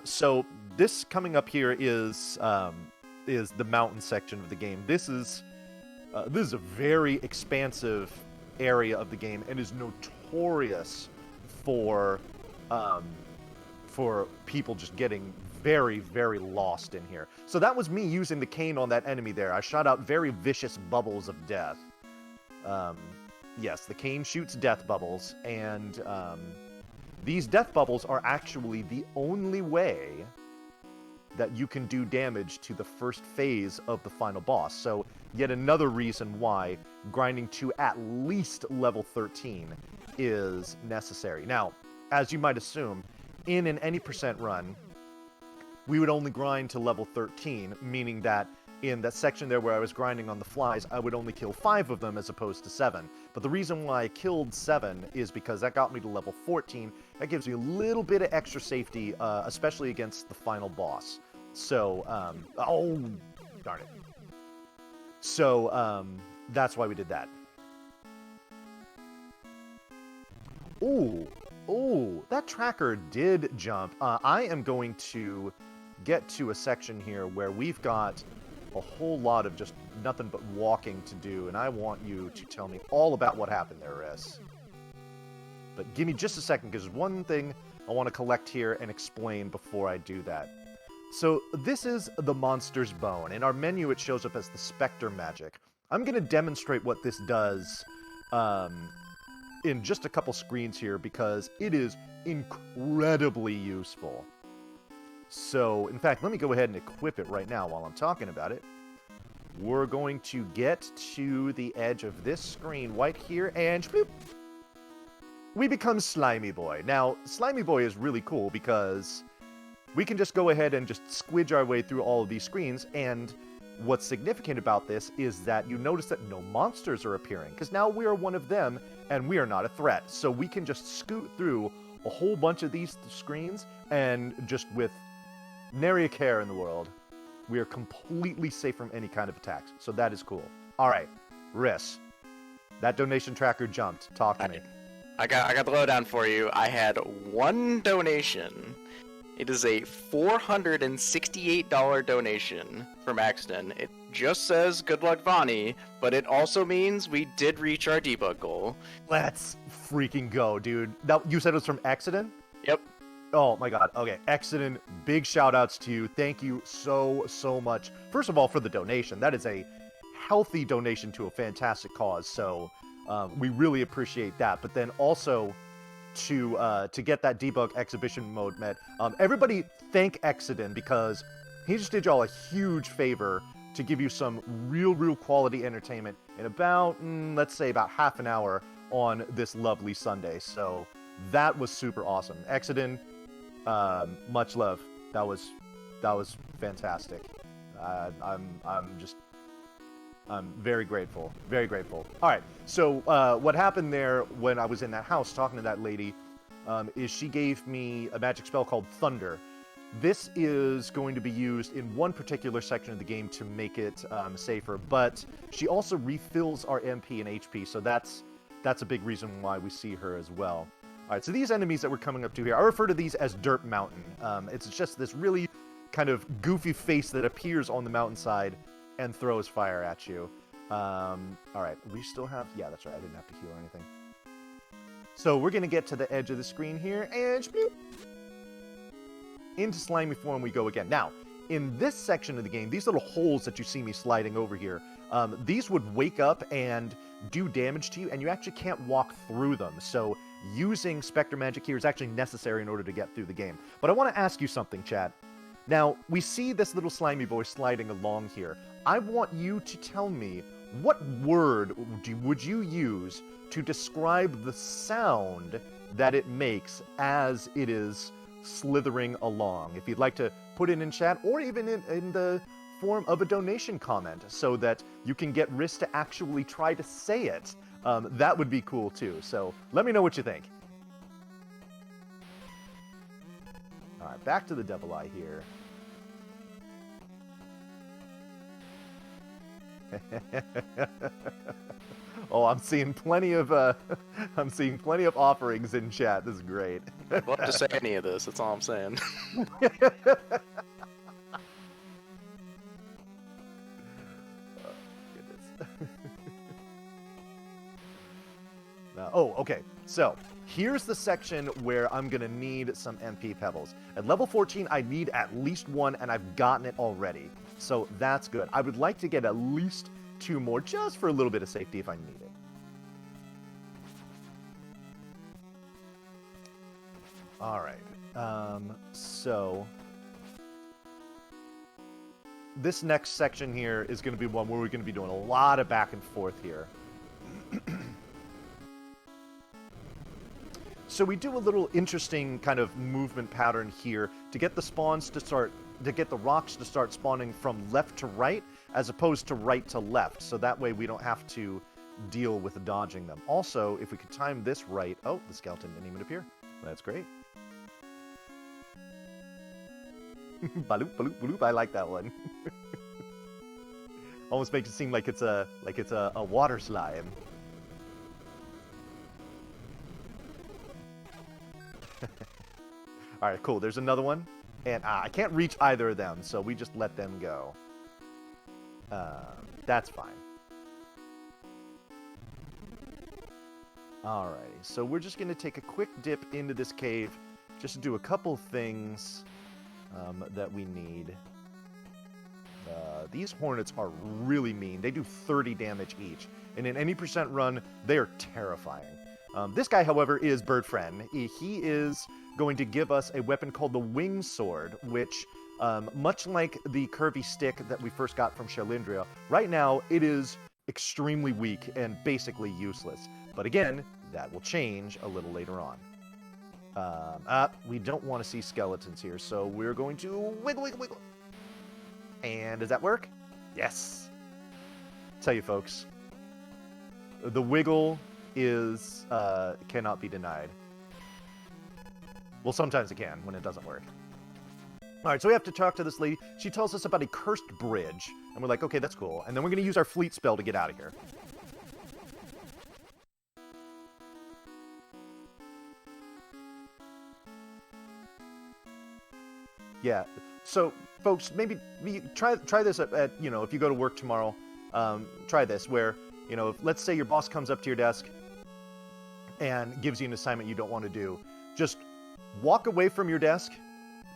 So this coming up here is the mountain section of the game. This is a very expansive area of the game and is notorious for people just getting very, very lost in here. So that was me using the cane on that enemy there. I shot out very vicious bubbles of death. Yes, the cane shoots death bubbles, and these death bubbles are actually the only way that you can do damage to the first phase of the final boss. So yet another reason why grinding to at least level 13 is necessary. Now, as you might assume, in an any percent run, we would only grind to level 13, meaning that in that section there where I was grinding on the flies, I would only kill 5 of them as opposed to 7. But the reason why I killed 7 is because that got me to level 14. That gives you a little bit of extra safety, especially against the final boss. So, oh, darn it. So, that's why we did that. Ooh, that tracker did jump. I am going to get to a section here where we've got a whole lot of just nothing but walking to do, and I want you to tell me all about what happened there, Riz. But give me just a second, because there's one thing I want to collect here and explain before I do that. So this is the Monster's Bone. In our menu, it shows up as the Spectre Magic. I'm going to demonstrate what this does in just a couple screens here, because it is incredibly useful. So, in fact, let me go ahead and equip it right now while I'm talking about it. We're going to get to the edge of this screen right here, and bloop, we become Slimy Boy. Now, Slimy Boy is really cool because we can just go ahead and just squidge our way through all of these screens, and what's significant about this is that you notice that no monsters are appearing, because now we are one of them, and we are not a threat. So we can just scoot through a whole bunch of these screens, and just with nary a care in the world, we are completely safe from any kind of attacks. So that is cool. All right, Riss, that donation tracker jumped. Talk to me. I got the lowdown for you. I had one donation. It is a $468 donation from Axton. It just says good luck, Vonnie, but it also means we did reach our debug goal. Let's freaking go, dude. That, you said it was from Exodus? Yep. Oh my god. Okay, Exodus, big shout outs to you. Thank you so much. First of all, for the donation. That is a healthy donation to a fantastic cause, so we really appreciate that. But then also to get that debug exhibition mode met, everybody thank Exodus, because he just did y'all a huge favor to give you some real quality entertainment in about, let's say, about half an hour on this lovely Sunday. So that was super awesome. Exodus, much love. That was fantastic. I'm very grateful. Very grateful. All right. So what happened there when I was in that house talking to that lady is she gave me a magic spell called Thunder. This is going to be used in one particular section of the game to make it safer, but she also refills our MP and HP, so that's a big reason why we see her as well. All right, so these enemies that we're coming up to here, I refer to these as Dirt Mountain. It's just this really kind of goofy face that appears on the mountainside and throws fire at you. All right, we still have... Yeah, that's right, I didn't have to heal or anything. So we're going to get to the edge of the screen here, and... Bloop, into slimy form we go again. Now, in this section of the game, these little holes that you see me sliding over here, these would wake up and do damage to you, and you actually can't walk through them. So using Spectre Magic here is actually necessary in order to get through the game. But I want to ask you something, chat. Now, we see this little slimy boy sliding along here. I want you to tell me, what word would you use to describe the sound that it makes as it is slithering along? If you'd like to put it in chat, or even in the form of a donation comment, so that you can get Riss to actually try to say it, that would be cool too. So let me know what you think. All right, back to the Devil Eye here. Oh, I'm seeing plenty of offerings in chat. This is great. I'd love to say any of this. That's all I'm saying. Oh, okay. So here's the section where I'm gonna need some MP pebbles. At level 14, I need at least one, and I've gotten it already. So that's good. I would like to get at least 2 more, just for a little bit of safety if I need it. All right. So this next section here is going to be one where we're going to be doing a lot of back and forth here. So we do a little interesting kind of movement pattern here to get the spawns to start, to get the rocks to start spawning from left to right, as opposed to right to left. So that way we don't have to deal with dodging them. Also, if we could time this right... Oh, the skeleton didn't even appear. That's great. Baloop, baloop, baloop. I like that one. Almost makes it seem like it's a water slime. Alright, cool. There's another one. And I can't reach either of them, so we just let them go. That's fine. Alrighty, so we're just going to take a quick dip into this cave just to do a couple things that we need. These hornets are really mean. They do 30 damage each. And in any percent run, they are terrifying. This guy, however, is Bird Friend. He is going to give us a weapon called the Wing Sword, which, much like the curvy stick that we first got from Shalindria, right now it is extremely weak and basically useless. But again, that will change a little later on. We don't want to see skeletons here, so we're going to wiggle, wiggle, wiggle. And does that work? Yes. Tell you folks, the wiggle is cannot be denied. Well, sometimes it can when it doesn't work. All right, so we have to talk to this lady. She tells us about a cursed bridge, and we're like, okay, that's cool. And then we're going to use our fleet spell to get out of here. Yeah. So, folks, maybe try this at you know, if you go to work tomorrow, try this where, you know, let's say your boss comes up to your desk and gives you an assignment you don't want to do. Just walk away from your desk,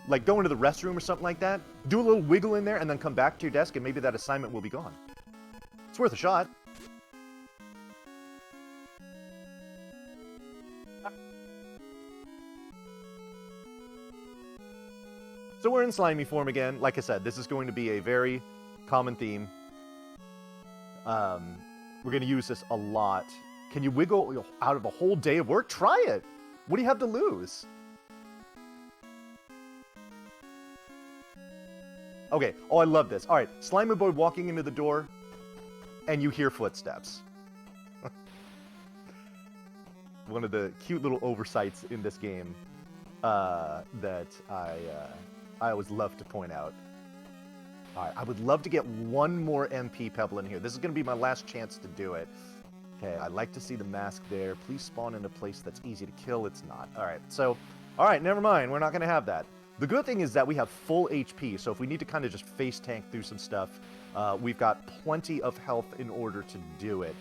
like go into the restroom or something like that, do a little wiggle in there, and then come back to your desk, and maybe that assignment will be gone. It's worth a shot. So we're in slimy form again. Like I said, this is going to be a very common theme. We're going to use this a lot. Can you wiggle out of a whole day of work? Try it. What do you have to lose? Okay. Oh, I love this. All right. Slimy boy walking into the door, and you hear footsteps. One of the cute little oversights in this game that I always love to point out. All right, I would love to get one more MP Pebble in here. This is going to be my last chance to do it. Okay, I'd like to see the mask there. Please spawn in a place that's easy to kill. It's not. All right, so, all right, never mind. We're not going to have that. The good thing is that we have full HP, so if we need to kind of just face tank through some stuff, we've got plenty of health in order to do it.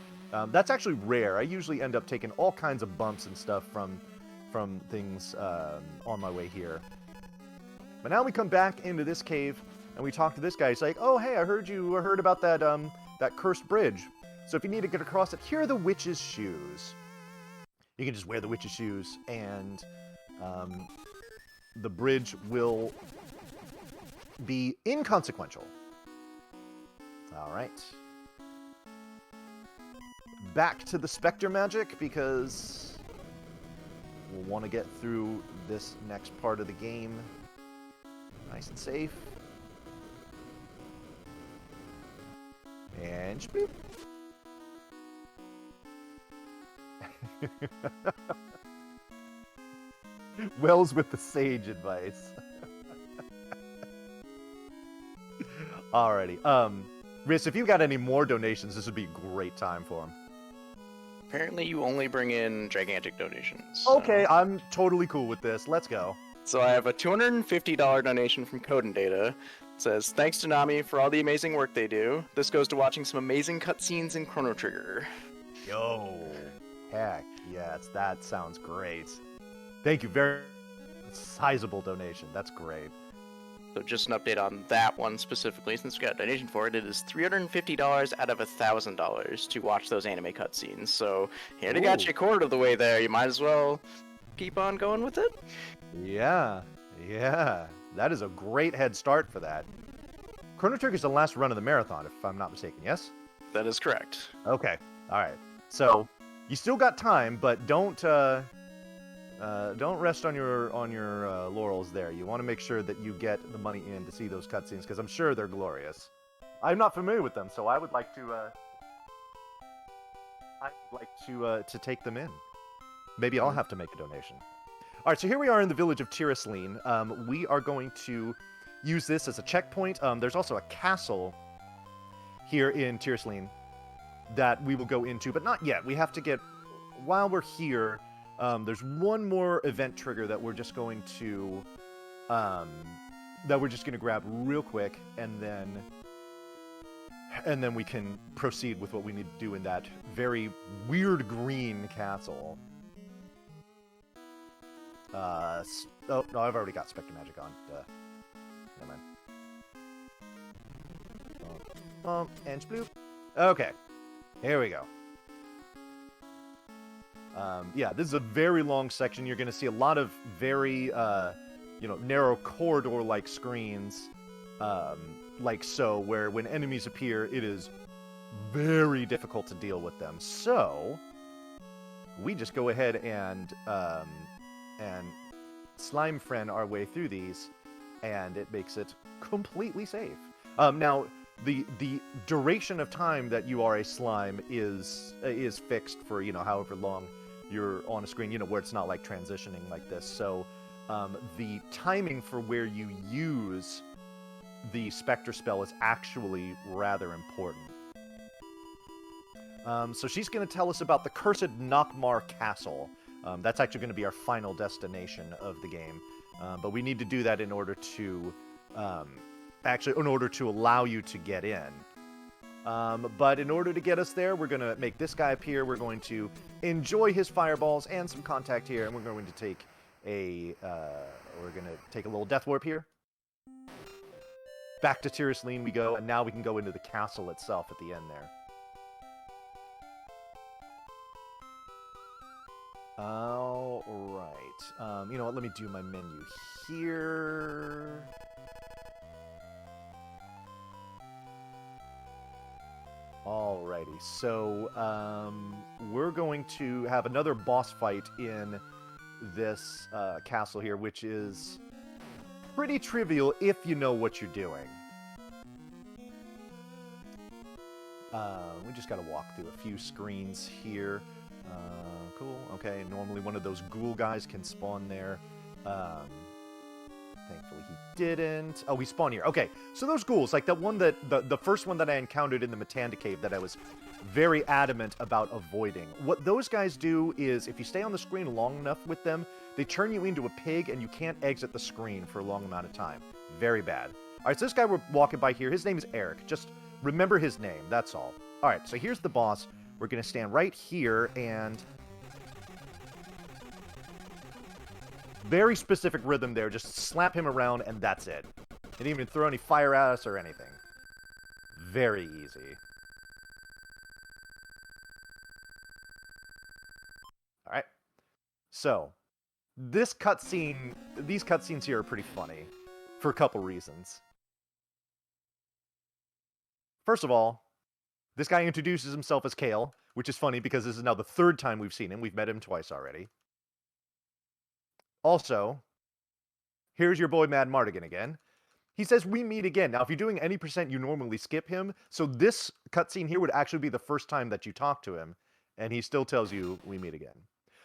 That's actually rare. I usually end up taking all kinds of bumps and stuff from things on my way here. But now we come back into this cave, and we talk to this guy. He's like, oh, hey, I heard about that, that cursed bridge. So if you need to get across it, here are the witch's shoes. You can just wear the witch's shoes, and the bridge will be inconsequential. All right. Back to the Spectre magic, because we'll want to get through this next part of the game nice and safe. And spoop. Wells with the sage advice. Alrighty. Riz, if you got any more donations, this would be a great time for them. Apparently you only bring in gigantic donations. So. Okay, I'm totally cool with this. Let's go. So I have a $250 donation from Coden Data. It says, thanks to Nami for all the amazing work they do. This goes to watching some amazing cutscenes in Chrono Trigger. Yo. Heck, yes, that sounds great. Thank you, very sizable donation. That's great. So just an update on that one specifically, since we got a donation for it. It is $350 out of $1,000 to watch those anime cutscenes. So you already got you a quarter of the way there. You might as well keep on going with it. Yeah. That is a great head start for that. Chrono Trigger is the last run of the marathon, if I'm not mistaken, yes? That is correct. Okay, alright. So, you still got time, but don't rest on your laurels there. You want to make sure that you get the money in to see those cutscenes, because I'm sure they're glorious. I'm not familiar with them, so I would like to take them in. Maybe I'll have to make a donation. All right, so here we are in the village of Tirisleen. We are going to use this as a checkpoint. There's also a castle here in Tirisleen that we will go into, but not yet. We have to get, while we're here, there's one more event trigger that we're just going to, grab real quick, and then we can proceed with what we need to do in that very weird green castle. Oh, no, I've already got Spectre Magic on. Never mind. And bloop. Okay. Here we go. Yeah, this is a very long section. You're going to see a lot of very, narrow corridor-like screens, like so, where when enemies appear, it is very difficult to deal with them. So, we just go ahead and slime friend our way through these, and it makes it completely safe. Now, the duration of time that you are a slime is fixed for, however long you're on a screen, where it's not like transitioning like this. So the timing for where you use the Spectre spell is actually rather important. So she's going to tell us about the cursed Nockmar Castle. That's actually going to be our final destination of the game. But we need to do that in order to allow you to get in. But in order to get us there, we're going to make this guy appear. We're going to enjoy his fireballs and some contact here, and we're going to take a little death warp here. Back to Tirisleen we go, and now we can go into the castle itself at the end there. All right. You know what? Let me do my menu here. Alrighty, so we're going to have another boss fight in this castle here, which is pretty trivial if you know what you're doing. We just got to walk through a few screens here. Cool, okay, normally one of those ghoul guys can spawn there. Thankfully he didn't. Oh, he spawned here. Okay, so those ghouls, like the first one that I encountered in the Matanda Cave that I was very adamant about avoiding. What those guys do is, if you stay on the screen long enough with them, they turn you into a pig and you can't exit the screen for a long amount of time. Very bad. Alright, so this guy we're walking by here, his name is Eric. Just remember his name, that's all. Alright, so here's the boss. We're going to stand right here and... very specific rhythm there. Just slap him around, and that's it. Didn't even throw any fire at us or anything. Very easy. Alright. So, these cutscenes here are pretty funny. For a couple reasons. First of all, this guy introduces himself as Kale, which is funny because this is now the third time we've seen him. We've met him twice already. Also, here's your boy Mad Mardigan again. He says, we meet again. Now, if you're doing any percent, you normally skip him. So this cutscene here would actually be the first time that you talk to him. And he still tells you, we meet again.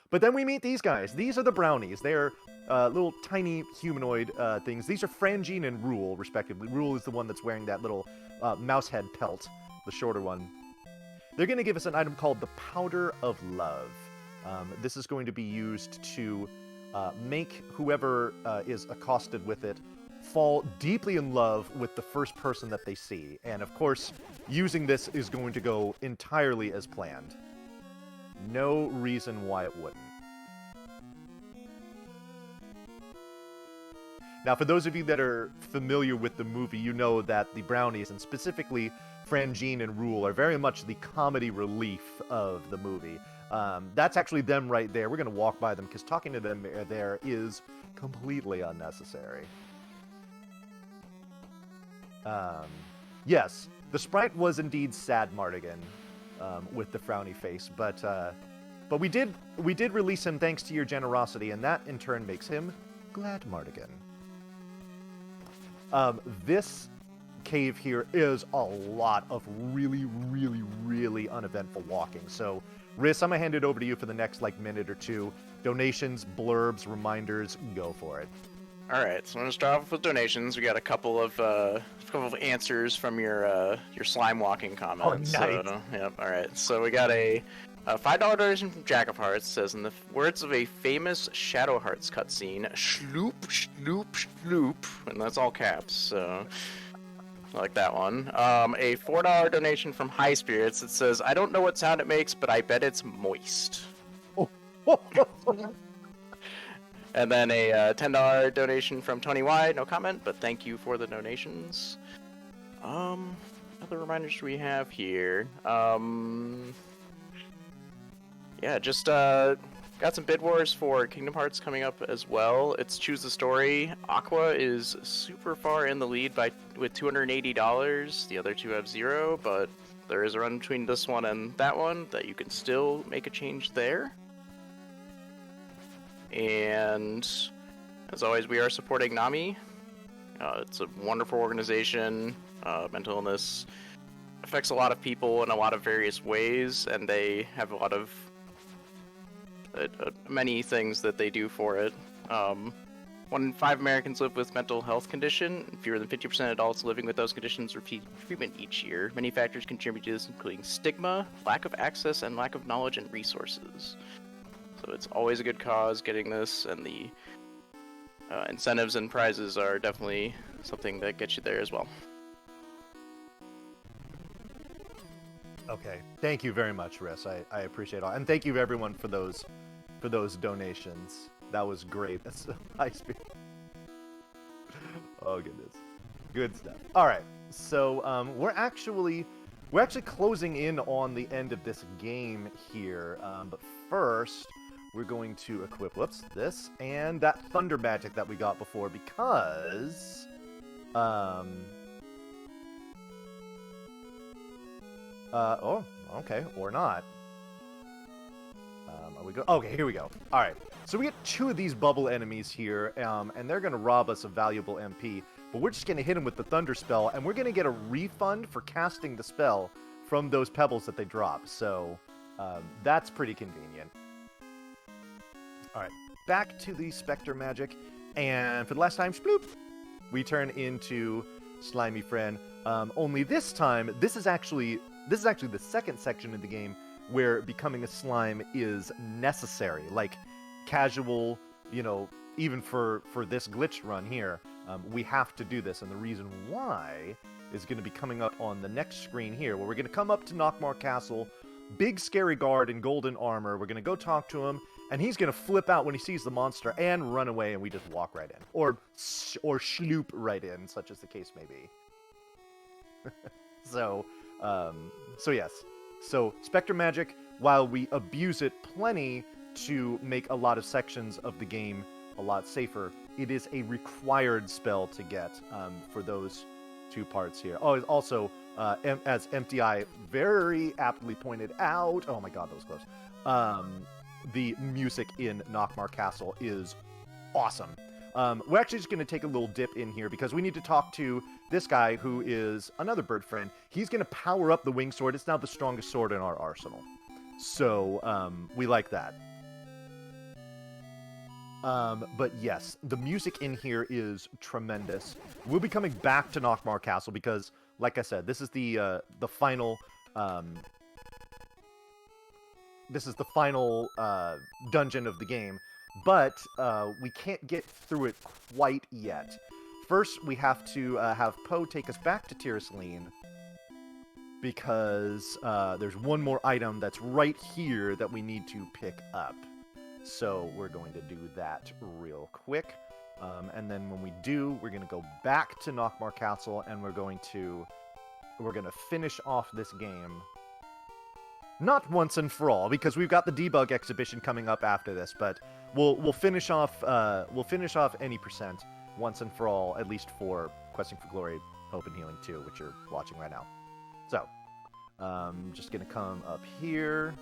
But then we meet these guys. These are the brownies. They're little tiny humanoid things. These are Frangine and Rule, respectively. Rule is the one that's wearing that little mouse head pelt, the shorter one. They're going to give us an item called the Powder of Love. This is going to be used to... make whoever is accosted with it fall deeply in love with the first person that they see. And of course, using this is going to go entirely as planned. No reason why it wouldn't. Now, for those of you that are familiar with the movie, you know that the brownies, and specifically Frangine and Rule, are very much the comedy relief of the movie. That's actually them right there. We're going to walk by them because talking to them there is completely unnecessary. Yes, the sprite was indeed Sad Mardigan with the frowny face, but we did release him thanks to your generosity, and that in turn makes him Glad Mardigan. This cave here is a lot of really, really, really uneventful walking, so Riss, I'm going to hand it over to you for the next, minute or two. Donations, blurbs, reminders, go for it. Alright, so I'm going to start off with donations. We got a couple of answers from your slime walking comments. Oh, nice. So, yep, alright. So we got a $5 donation from Jack of Hearts. Says, in the words of a famous Shadow Hearts cutscene, shloop, shloop, shloop. And that's all caps, so... I like that one. A $4 donation from High Spirits that says, I don't know what sound it makes, but I bet it's moist. Oh. And then a $10 donation from Tony Y. No comment, but thank you for the donations. Other reminders we have here. Yeah, just got some bid wars for Kingdom Hearts coming up as well. It's Choose the Story. Aqua is super far in the lead with $280. The other two have 0, but there is a run between this one and that one that you can still make a change there. And As always, we are supporting NAMI. It's a wonderful organization. Mental illness affects a lot of people in a lot of various ways, and they have a lot of many things that they do for it. 1 in 5 Americans live with mental health condition. Fewer than 50% of adults living with those conditions repeat treatment each year. Many factors contribute to this, including stigma, lack of access, and lack of knowledge and resources. So it's always a good cause getting this, and the incentives and prizes are definitely something that gets you there as well. Okay, thank you very much, Riss. I appreciate it all, and thank you everyone for those donations. That was great. That's high speed. Oh goodness, good stuff. All right, so we're actually closing in on the end of this game here. But first, we're going to equip this and that thunder magic that we got before because oh, okay, or not. Are we go? Okay, here we go. All right, so we get 2 of these bubble enemies here, and they're gonna rob us of valuable MP. But we're just gonna hit them with the thunder spell, and we're gonna get a refund for casting the spell from those pebbles that they drop. So that's pretty convenient. All right, back to the Spectre magic, and for the last time, sploop, we turn into Slimy Friend. Only this time, this is actually the second section of the game where becoming a slime is necessary. Like, casual, you know, even for this glitch run here, we have to do this. And the reason why is going to be coming up on the next screen here, where we're going to come up to Nockmaar Castle, big scary guard in golden armor. We're going to go talk to him, and he's going to flip out when he sees the monster and run away, and we just walk right in. Or sloop right in, such as the case may be. So yes. So, Spectre Magic, while we abuse it plenty to make a lot of sections of the game a lot safer, it is a required spell to get for those 2 parts here. Oh, also, as MTI very aptly pointed out, oh my god, that was close, the music in Nockmaar Castle is awesome. We're actually just going to take a little dip in here because we need to talk to this guy who is another bird friend. He's going to power up the wing sword. It's now the strongest sword in our arsenal. So, we like that. But yes, the music in here is tremendous. We'll be coming back to Nockmaar Castle because, like I said, this is the final, dungeon of the game. But we can't get through it quite yet. First, we have to have Poe take us back to Tiraslene because there's one more item that's right here that we need to pick up. So we're going to do that real quick. And then when we do, we're going to go back to Nockmaar Castle and we're going to finish off this game. Not once and for all, because we've got the debug exhibition coming up after this, but we'll finish off any percent once and for all, at least for Questing for Glory, Hope and Healing 2, which you're watching right now. So, just gonna come up here.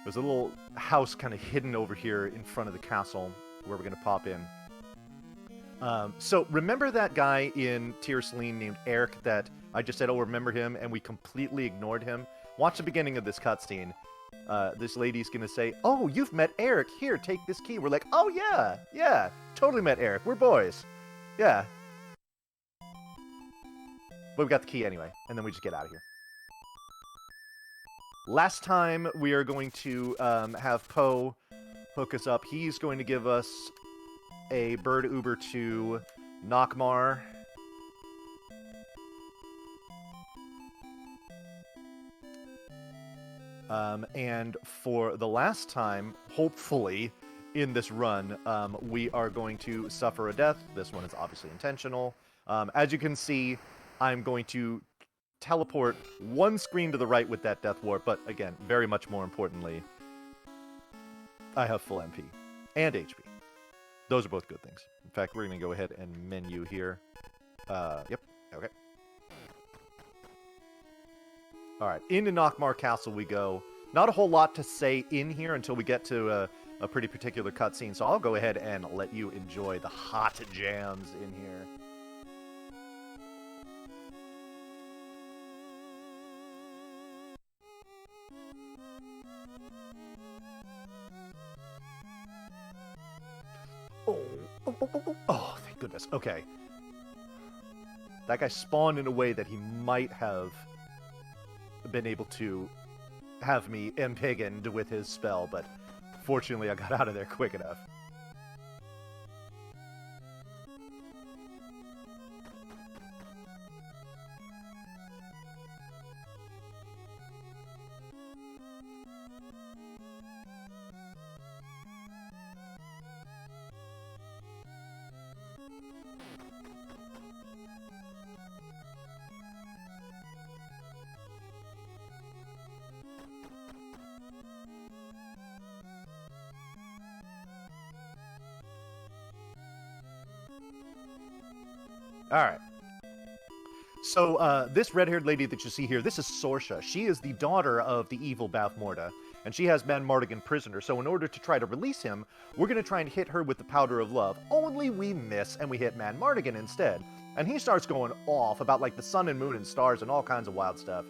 There's a little house kind of hidden over here in front of the castle where we're gonna pop in. So remember that guy in Tiraslene named Eric that I just said, oh, remember him, and we completely ignored him? Watch the beginning of this cutscene. This lady's gonna say, oh, you've met Eric. Here, take this key. We're like, oh, yeah, totally met Eric. We're boys. Yeah. But we got the key anyway, and then we just get out of here. Last time, we are going to have Poe hook us up. He's going to give us a bird Uber to Nockmaar. And for the last time, hopefully, in this run, we are going to suffer a death. This one is obviously intentional. As you can see, I'm going to teleport one screen to the right with that death warp, but again, very much more importantly, I have full MP and HP. Those are both good things. In fact, we're going to go ahead and menu here. Yep, okay. Alright, into Nockmaar Castle we go. Not a whole lot to say in here until we get to a pretty particular cutscene, so I'll go ahead and let you enjoy the hot jams in here. Oh, thank goodness. Okay. That guy spawned in a way that he might have been able to have me impiggened with his spell, but fortunately I got out of there quick enough. Alright. So, this red-haired lady that you see here, this is Sorsha. She is the daughter of the evil Bavmorda, and she has Manmardigan prisoner. So in order to try to release him, we're going to try and hit her with the Powder of Love. Only we miss, and we hit Manmardigan instead. And he starts going off about, like, the sun and moon and stars and all kinds of wild stuff.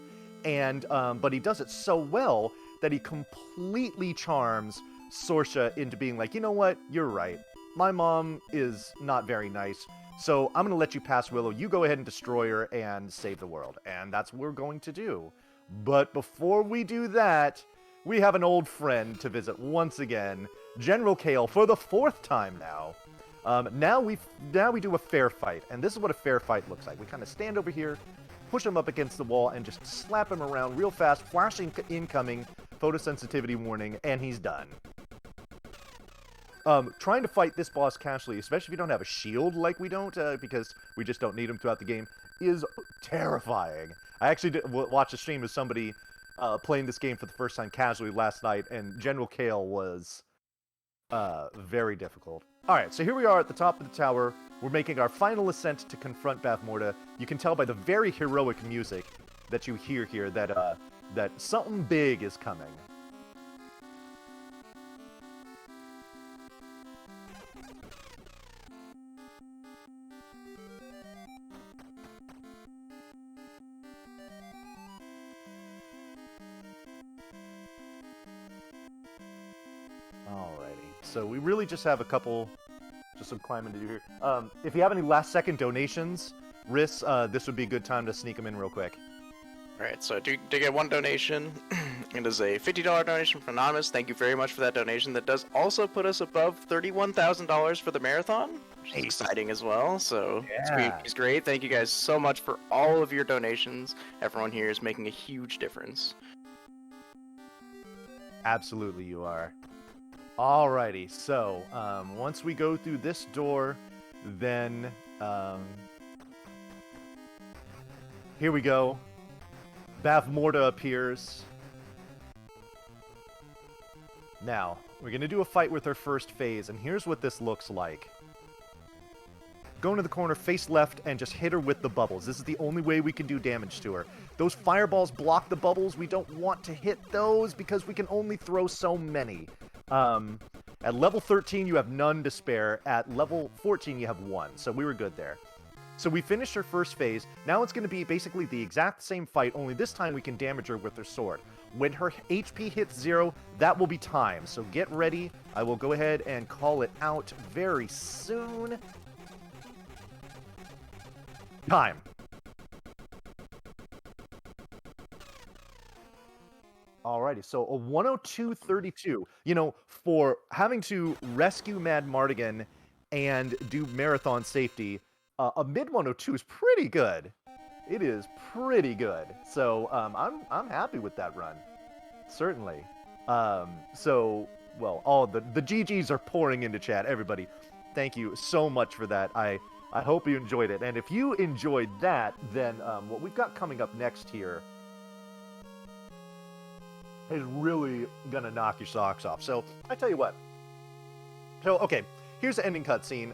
And, but he does it so well that he completely charms Sorsha into being like, you know what, you're right. My mom is not very nice. So I'm going to let you pass, Willow. You go ahead and destroy her and save the world. And that's what we're going to do. But before we do that, we have an old friend to visit once again. General Kale, for the 4th time now. Now we do a fair fight. And this is what a fair fight looks like. We kind of stand over here, push him up against the wall, and just slap him around real fast. Flashing incoming, photosensitivity warning, and he's done. Trying to fight this boss casually, especially if you don't have a shield like we don't, because we just don't need him throughout the game, is terrifying. I actually watched a stream of somebody playing this game for the first time casually last night, and General Kale was very difficult. Alright, so here we are at the top of the tower. We're making our final ascent to confront Bavmorda. You can tell by the very heroic music that you hear here that, that something big is coming. So we really just have a couple, just some climbing to do here. If you have any last-second donations, Riss, this would be a good time to sneak them in real quick. Alright, so I did get one donation. It is a $50 donation from Anonymous. Thank you very much for that donation. That does also put us above $31,000 for the marathon, which is exciting as well. So it's great. Thank you guys so much for all of your donations. Everyone here is making a huge difference. Absolutely you are. Alrighty, so, once we go through this door, then, here we go. Bavmorda appears. Now, we're gonna do a fight with her first phase, and here's what this looks like. Go into the corner, face left, and just hit her with the bubbles. This is the only way we can do damage to her. Those fireballs block the bubbles. We don't want to hit those because we can only throw so many. At level 13, you have none to spare. At level 14, you have 1. So we were good there. So we finished her first phase. Now it's going to be basically the exact same fight, only this time we can damage her with her sword. When her HP hits 0, that will be time. So get ready. I will go ahead and call it out very soon. Time. Alrighty, so a 102.32. You know, for having to rescue Mad Mardigan and do marathon safety, a mid 102 is pretty good. It is pretty good. So I'm happy with that run, certainly. So well, all the GGs are pouring into chat. Everybody, thank you so much for that. I hope you enjoyed it, and if you enjoyed that, then what we've got coming up next here is really gonna knock your socks off. So I tell you what. So okay, here's the ending cutscene.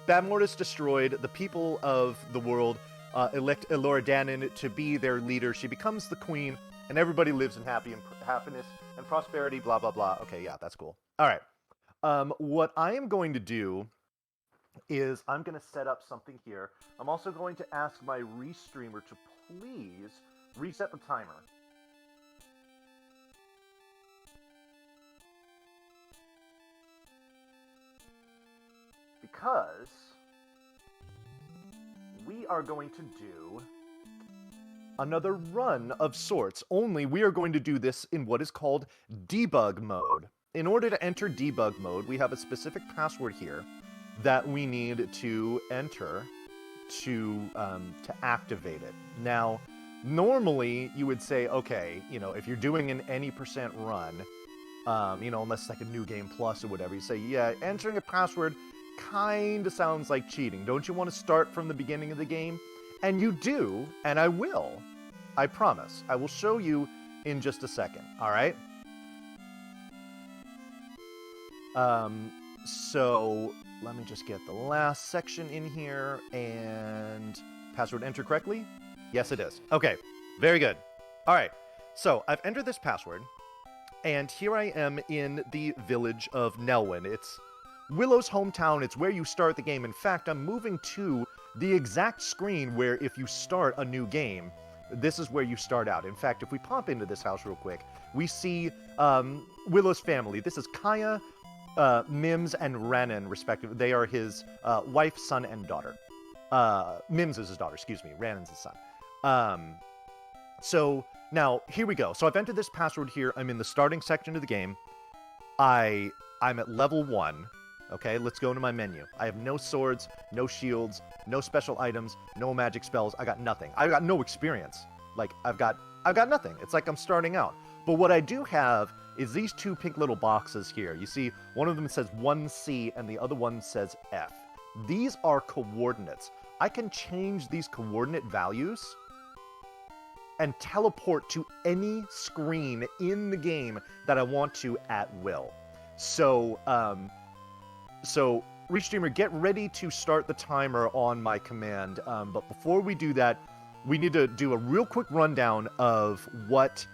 Bavmorda's destroyed. The people of the world elect Elora Danon to be their leader. She becomes the queen, and everybody lives in happiness and prosperity. Blah blah blah. Okay, yeah, that's cool. All right. What I am going to do is I'm going to set up something here. I'm also going to ask my restreamer to please reset the timer. Because we are going to do another run of sorts, only we are going to do this in what is called Debug Mode. In order to enter Debug Mode, we have a specific password here that we need to enter to activate it. Now, normally you would say, okay, if you're doing an any percent run, unless it's like a new game plus or whatever, you say, yeah, entering a password kind of sounds like cheating. Don't you want to start from the beginning of the game? And you do, and I will. I promise. I will show you in just a second, all right? So let me just get the last section in here, and password enter correctly? Yes, it is. Okay, very good. All right, so I've entered this password, and here I am in the village of Nelwyn. It's Willow's hometown. It's where you start the game. In fact, I'm moving to the exact screen where if you start a new game, this is where you start out. In fact, if we pop into this house real quick, we see Willow's family. This is Kaya, Mims, and Rhiannon, respectively. They are his wife, son, and daughter. Mims is his daughter, excuse me. Rhiannon's his son. So now, here we go. So I've entered this password here. I'm in the starting section of the game. I'm at level 1. Okay, let's go into my menu. I have no swords, no shields, no special items, no magic spells. I got nothing. I got no experience. Like, I've got nothing. It's like I'm starting out. But what I do have is these two pink little boxes here. You see, one of them says 1C and the other one says F. These are coordinates. I can change these coordinate values and teleport to any screen in the game that I want to at will. So Restreamer, get ready to start the timer on my command. But before we do that, we need to do a real quick rundown of what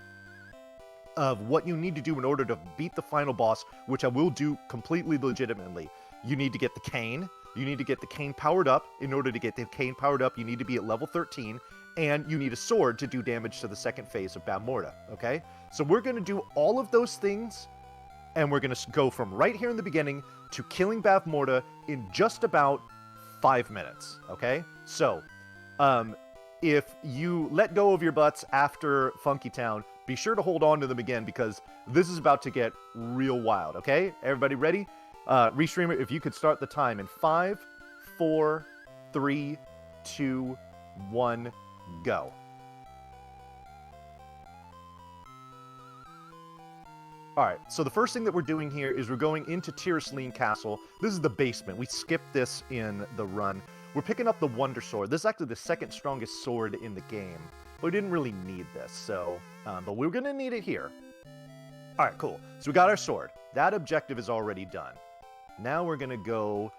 you need to do in order to beat the final boss, which I will do completely legitimately. You need to get the cane. You need to get the cane powered up. In order to get the cane powered up, you need to be at level 13. And you need a sword to do damage to the second phase of Bavmorda, okay? So we're going to do all of those things, and we're going to go from right here in the beginning to killing Bavmorda in just about 5 minutes, okay? So, if you let go of your butts after Funky Town, be sure to hold on to them again, because this is about to get real wild, okay? Everybody ready? Restreamer, if you could start the time in 5, 4, 3, 2, 1, go. Alright, so the first thing that we're doing here is we're going into Tyrosleen Castle. This is the basement. We skipped this in the run. We're picking up the Wonder Sword. This is actually the second strongest sword in the game. But we didn't really need this, so... but we're going to need it here. Alright, cool. So we got our sword. That objective is already done. Now we're going to go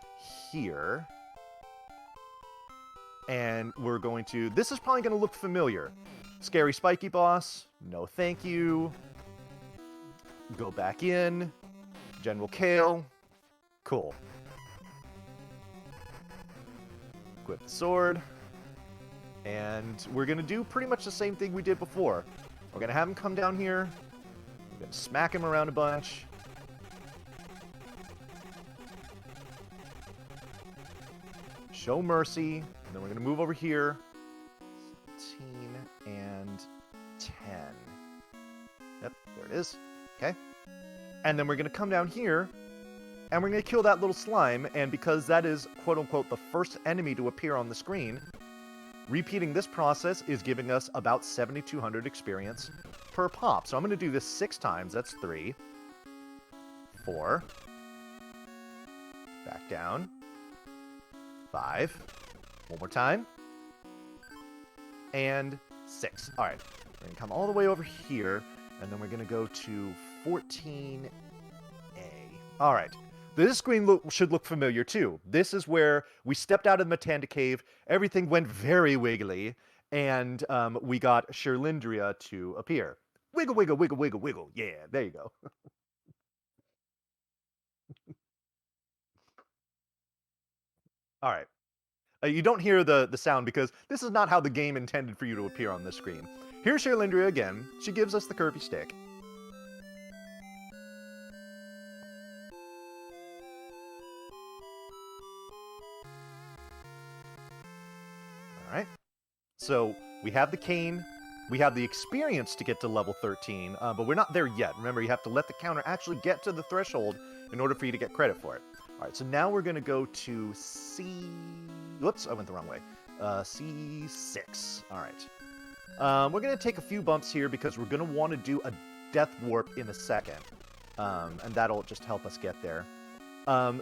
here. And we're going to... This is probably going to look familiar. Scary spiky boss. No thank you. Go back in. General Kale. Cool. Equip the sword. And we're going to do pretty much the same thing we did before. We're going to have him come down here. We're going to smack him around a bunch. Show mercy. And then we're going to move over here. 17 and 10. Yep, there it is. Okay. And then we're going to come down here, and we're going to kill that little slime, and because that is, quote-unquote, the first enemy to appear on the screen, repeating this process is giving us about 7,200 experience per pop. So I'm going to do this 6 times. That's 3. 4. Back down. 5. One more time. And 6. All right. We're going to come all the way over here. And then we're going to go to 14A. All right. This screen should look familiar, too. This is where we stepped out of the Matanda Cave. Everything went very wiggly. And we got Sherlindria to appear. Wiggle, wiggle, wiggle, wiggle, wiggle. Yeah, there you go. All right. You don't hear the sound because this is not how the game intended for you to appear on the screen. Here's Sherlindria again. She gives us the curvy stick. All right. So we have the cane. We have the experience to get to level 13, but we're not there yet. Remember, you have to let the counter actually get to the threshold in order for you to get credit for it. All right, so now we're going to go to C... Whoops, I went the wrong way. C6. All right. We're going to take a few bumps here because we're going to want to do a death warp in a second, and that'll just help us get there.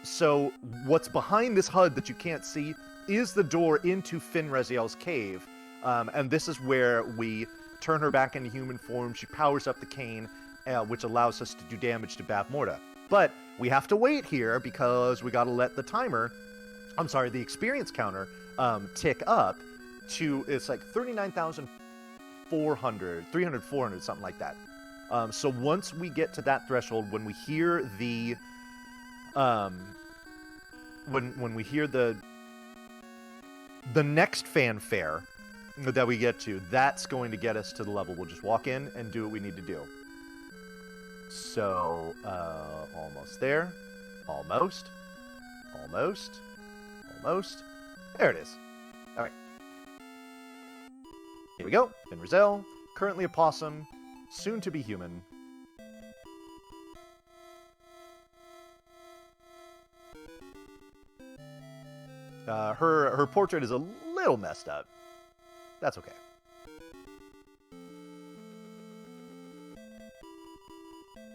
So what's behind this HUD that you can't see is the door into Finraziel's cave, and this is where we turn her back into human form. She powers up the cane, which allows us to do damage to Bavmorda. But we have to wait here because we got to let the timer, the experience counter, tick up to, it's like 39,400, 300, 400, something like that. So once we get to that threshold, when we hear the, when we hear the next fanfare that we get to, that's going to get us to the level. We'll just walk in and do what we need to do. So, almost there. Almost. Almost. Almost. There it is. All right. Here we go. Finraziel, currently a possum, soon to be human. Her portrait is a little messed up. That's okay.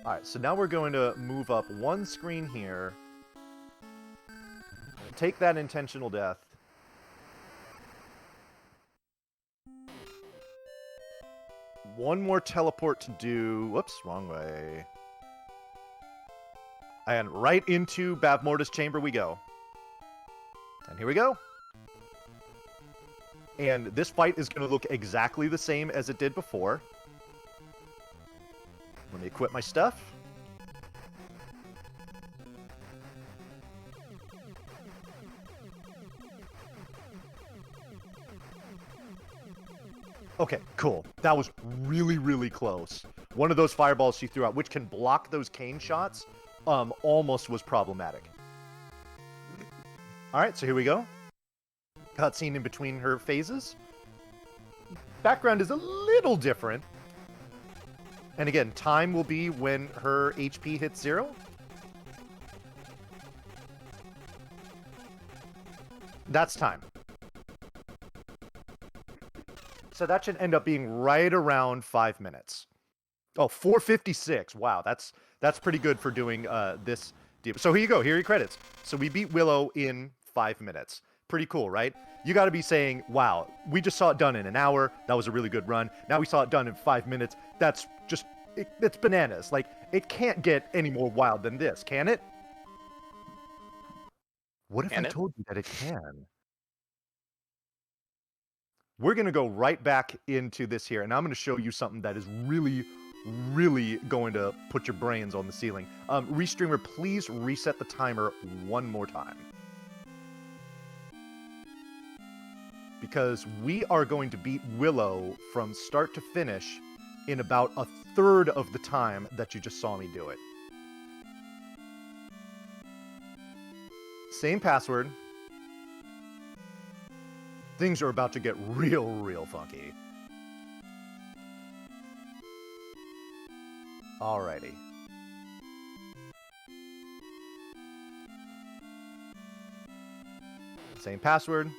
Alright, so now we're going to move up one screen here. Take that intentional death. One more teleport to do... Whoops, wrong way. And right into Bavmorda's chamber we go. And here we go. And this fight is going to look exactly the same as it did before. Let me equip my stuff. Okay, cool. That was really, really close. One of those fireballs she threw out, which can block those cane shots, almost was problematic. Alright, so here we go. Cutscene in between her phases. Background is a little different. And again, time will be when her HP hits 0. That's time. So that should end up being right around 5 minutes. Oh, 4:56. Wow, that's pretty good for doing this. So here you go. Here are your credits. So we beat Willow in 5 minutes. Pretty cool, right? You got to be saying, wow, we just saw it done in an hour. That was a really good run. Now we saw it done in 5 minutes. That's just, it's bananas. Like, it can't get any more wild than this, can it? What if I told you that it can? We're going to go right back into this here, and I'm going to show you something that is really, really going to put your brains on the ceiling. Restreamer, please reset the timer one more time. Because we are going to beat Willow from start to finish in about a third of the time that you just saw me do it. Same password. Things are about to get real, real funky. Alrighty. Same password.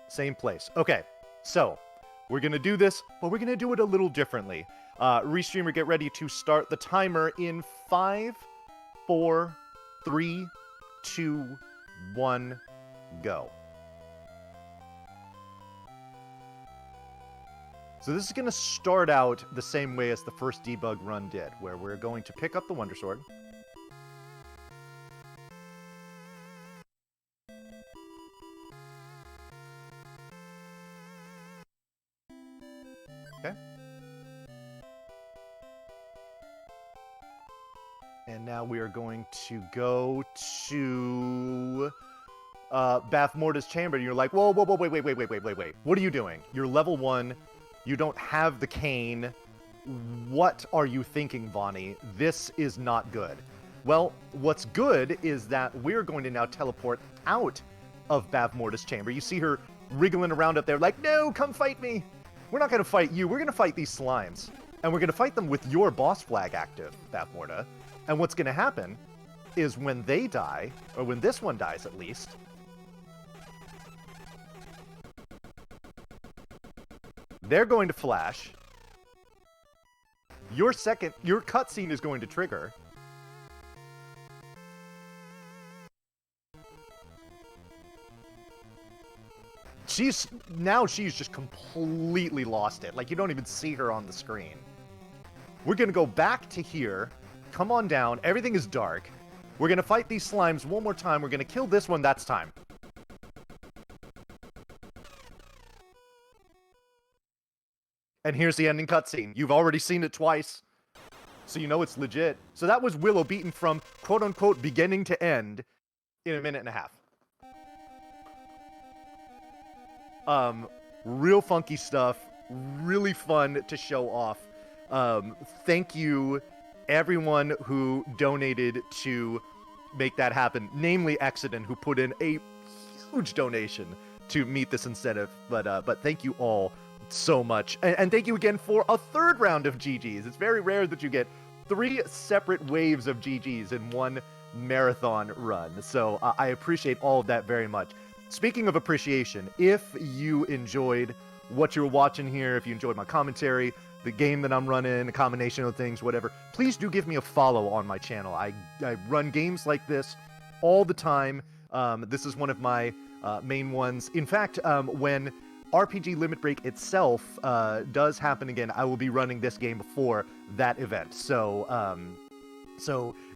Same place. Okay, so we're going to do this, but we're going to do it a little differently. Restreamer, get ready to start the timer in 5, 4, 3, 2, 1, go. So this is going to start out the same way as the first debug run did, where we're going to pick up the Wonder Sword. Okay. And now we are going to go to Bathmorda's chamber, and you're like, whoa, whoa, whoa, wait. What are you doing? You're level 1. You don't have the cane. What are you thinking, Vonnie? This is not good. Well, what's good is that we're going to now teleport out of Bathmorda's chamber. You see her wriggling around up there like, no, come fight me. We're not going to fight you. We're going to fight these slimes. And we're going to fight them with your boss flag active, Bathmorda. And what's going to happen is when they die, or when this one dies at least, they're going to flash. Your cutscene is going to trigger. She's just completely lost it. Like, you don't even see her on the screen. We're gonna go back to here. Come on down. Everything is dark. We're gonna fight these slimes one more time. We're gonna kill this one. That's time. And here's the ending cutscene. You've already seen it twice, so you know it's legit. So that was Willow beaten from quote-unquote beginning to end in a minute and a half. Real funky stuff, really fun to show off. Thank you, everyone who donated to make that happen, namely Exodon, who put in a huge donation to meet this incentive. But thank you all so much. And thank you again for a third round of GGs. It's very rare that you get 3 separate waves of GGs in one marathon run. So I appreciate all of that very much. Speaking of appreciation, if you enjoyed what you're watching here, if you enjoyed my commentary, the game that I'm running, a combination of things, whatever, please do give me a follow on my channel. I run games like this all the time. This is one of my main ones. In fact, when RPG Limit Break itself does happen again, I will be running this game before that event. So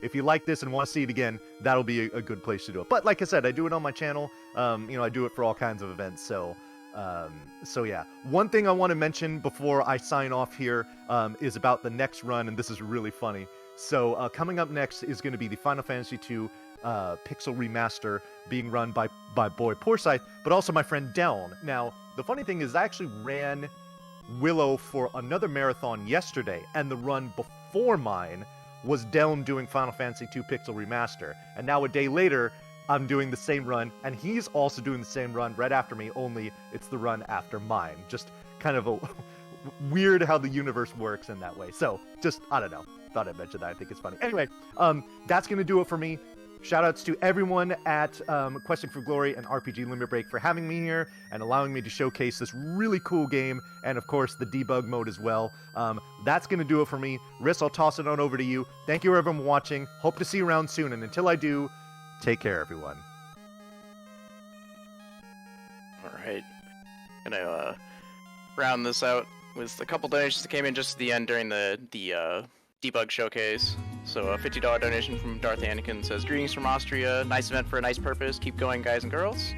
if you like this and want to see it again, that'll be a good place to do it. But like I said, I do it on my channel. I do it for all kinds of events. So yeah. One thing I want to mention before I sign off here is about the next run, and this is really funny. So coming up next is going to be the Final Fantasy II Pixel Remaster being run by Boy Porsyth, but also my friend Deln. Now, the funny thing is I actually ran Willow for another marathon yesterday, and the run before mine was Delm doing Final Fantasy II Pixel Remaster. And now a day later, I'm doing the same run, and he's also doing the same run right after me, only it's the run after mine. Just kind of a weird how the universe works in that way. So, just, I don't know. Thought I'd mention that. I think it's funny. Anyway, that's going to do it for me. Shoutouts to everyone at Questing for Glory and RPG Limit Break for having me here and allowing me to showcase this really cool game, and of course the debug mode as well. That's going to do it for me. Riss, I'll toss it on over to you. Thank you everyone for watching. Hope to see you around soon, and until I do, take care everyone. Alright. Gonna round this out with a couple donations that came in just at the end during the debug showcase. So a $50 donation from Darth Anakin says, "Greetings from Austria. Nice event for a nice purpose. Keep going, guys and girls."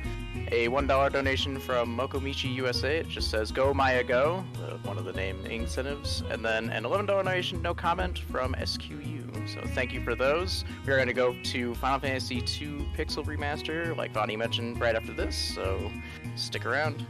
A $1 donation from Mokomichi USA. It just says, "Go Maya Go," one of the name incentives. And then an $11 donation, no comment, from SQU. So thank you for those. We are going to go to Final Fantasy II Pixel Remaster, like Vonnie mentioned, right after this. So stick around.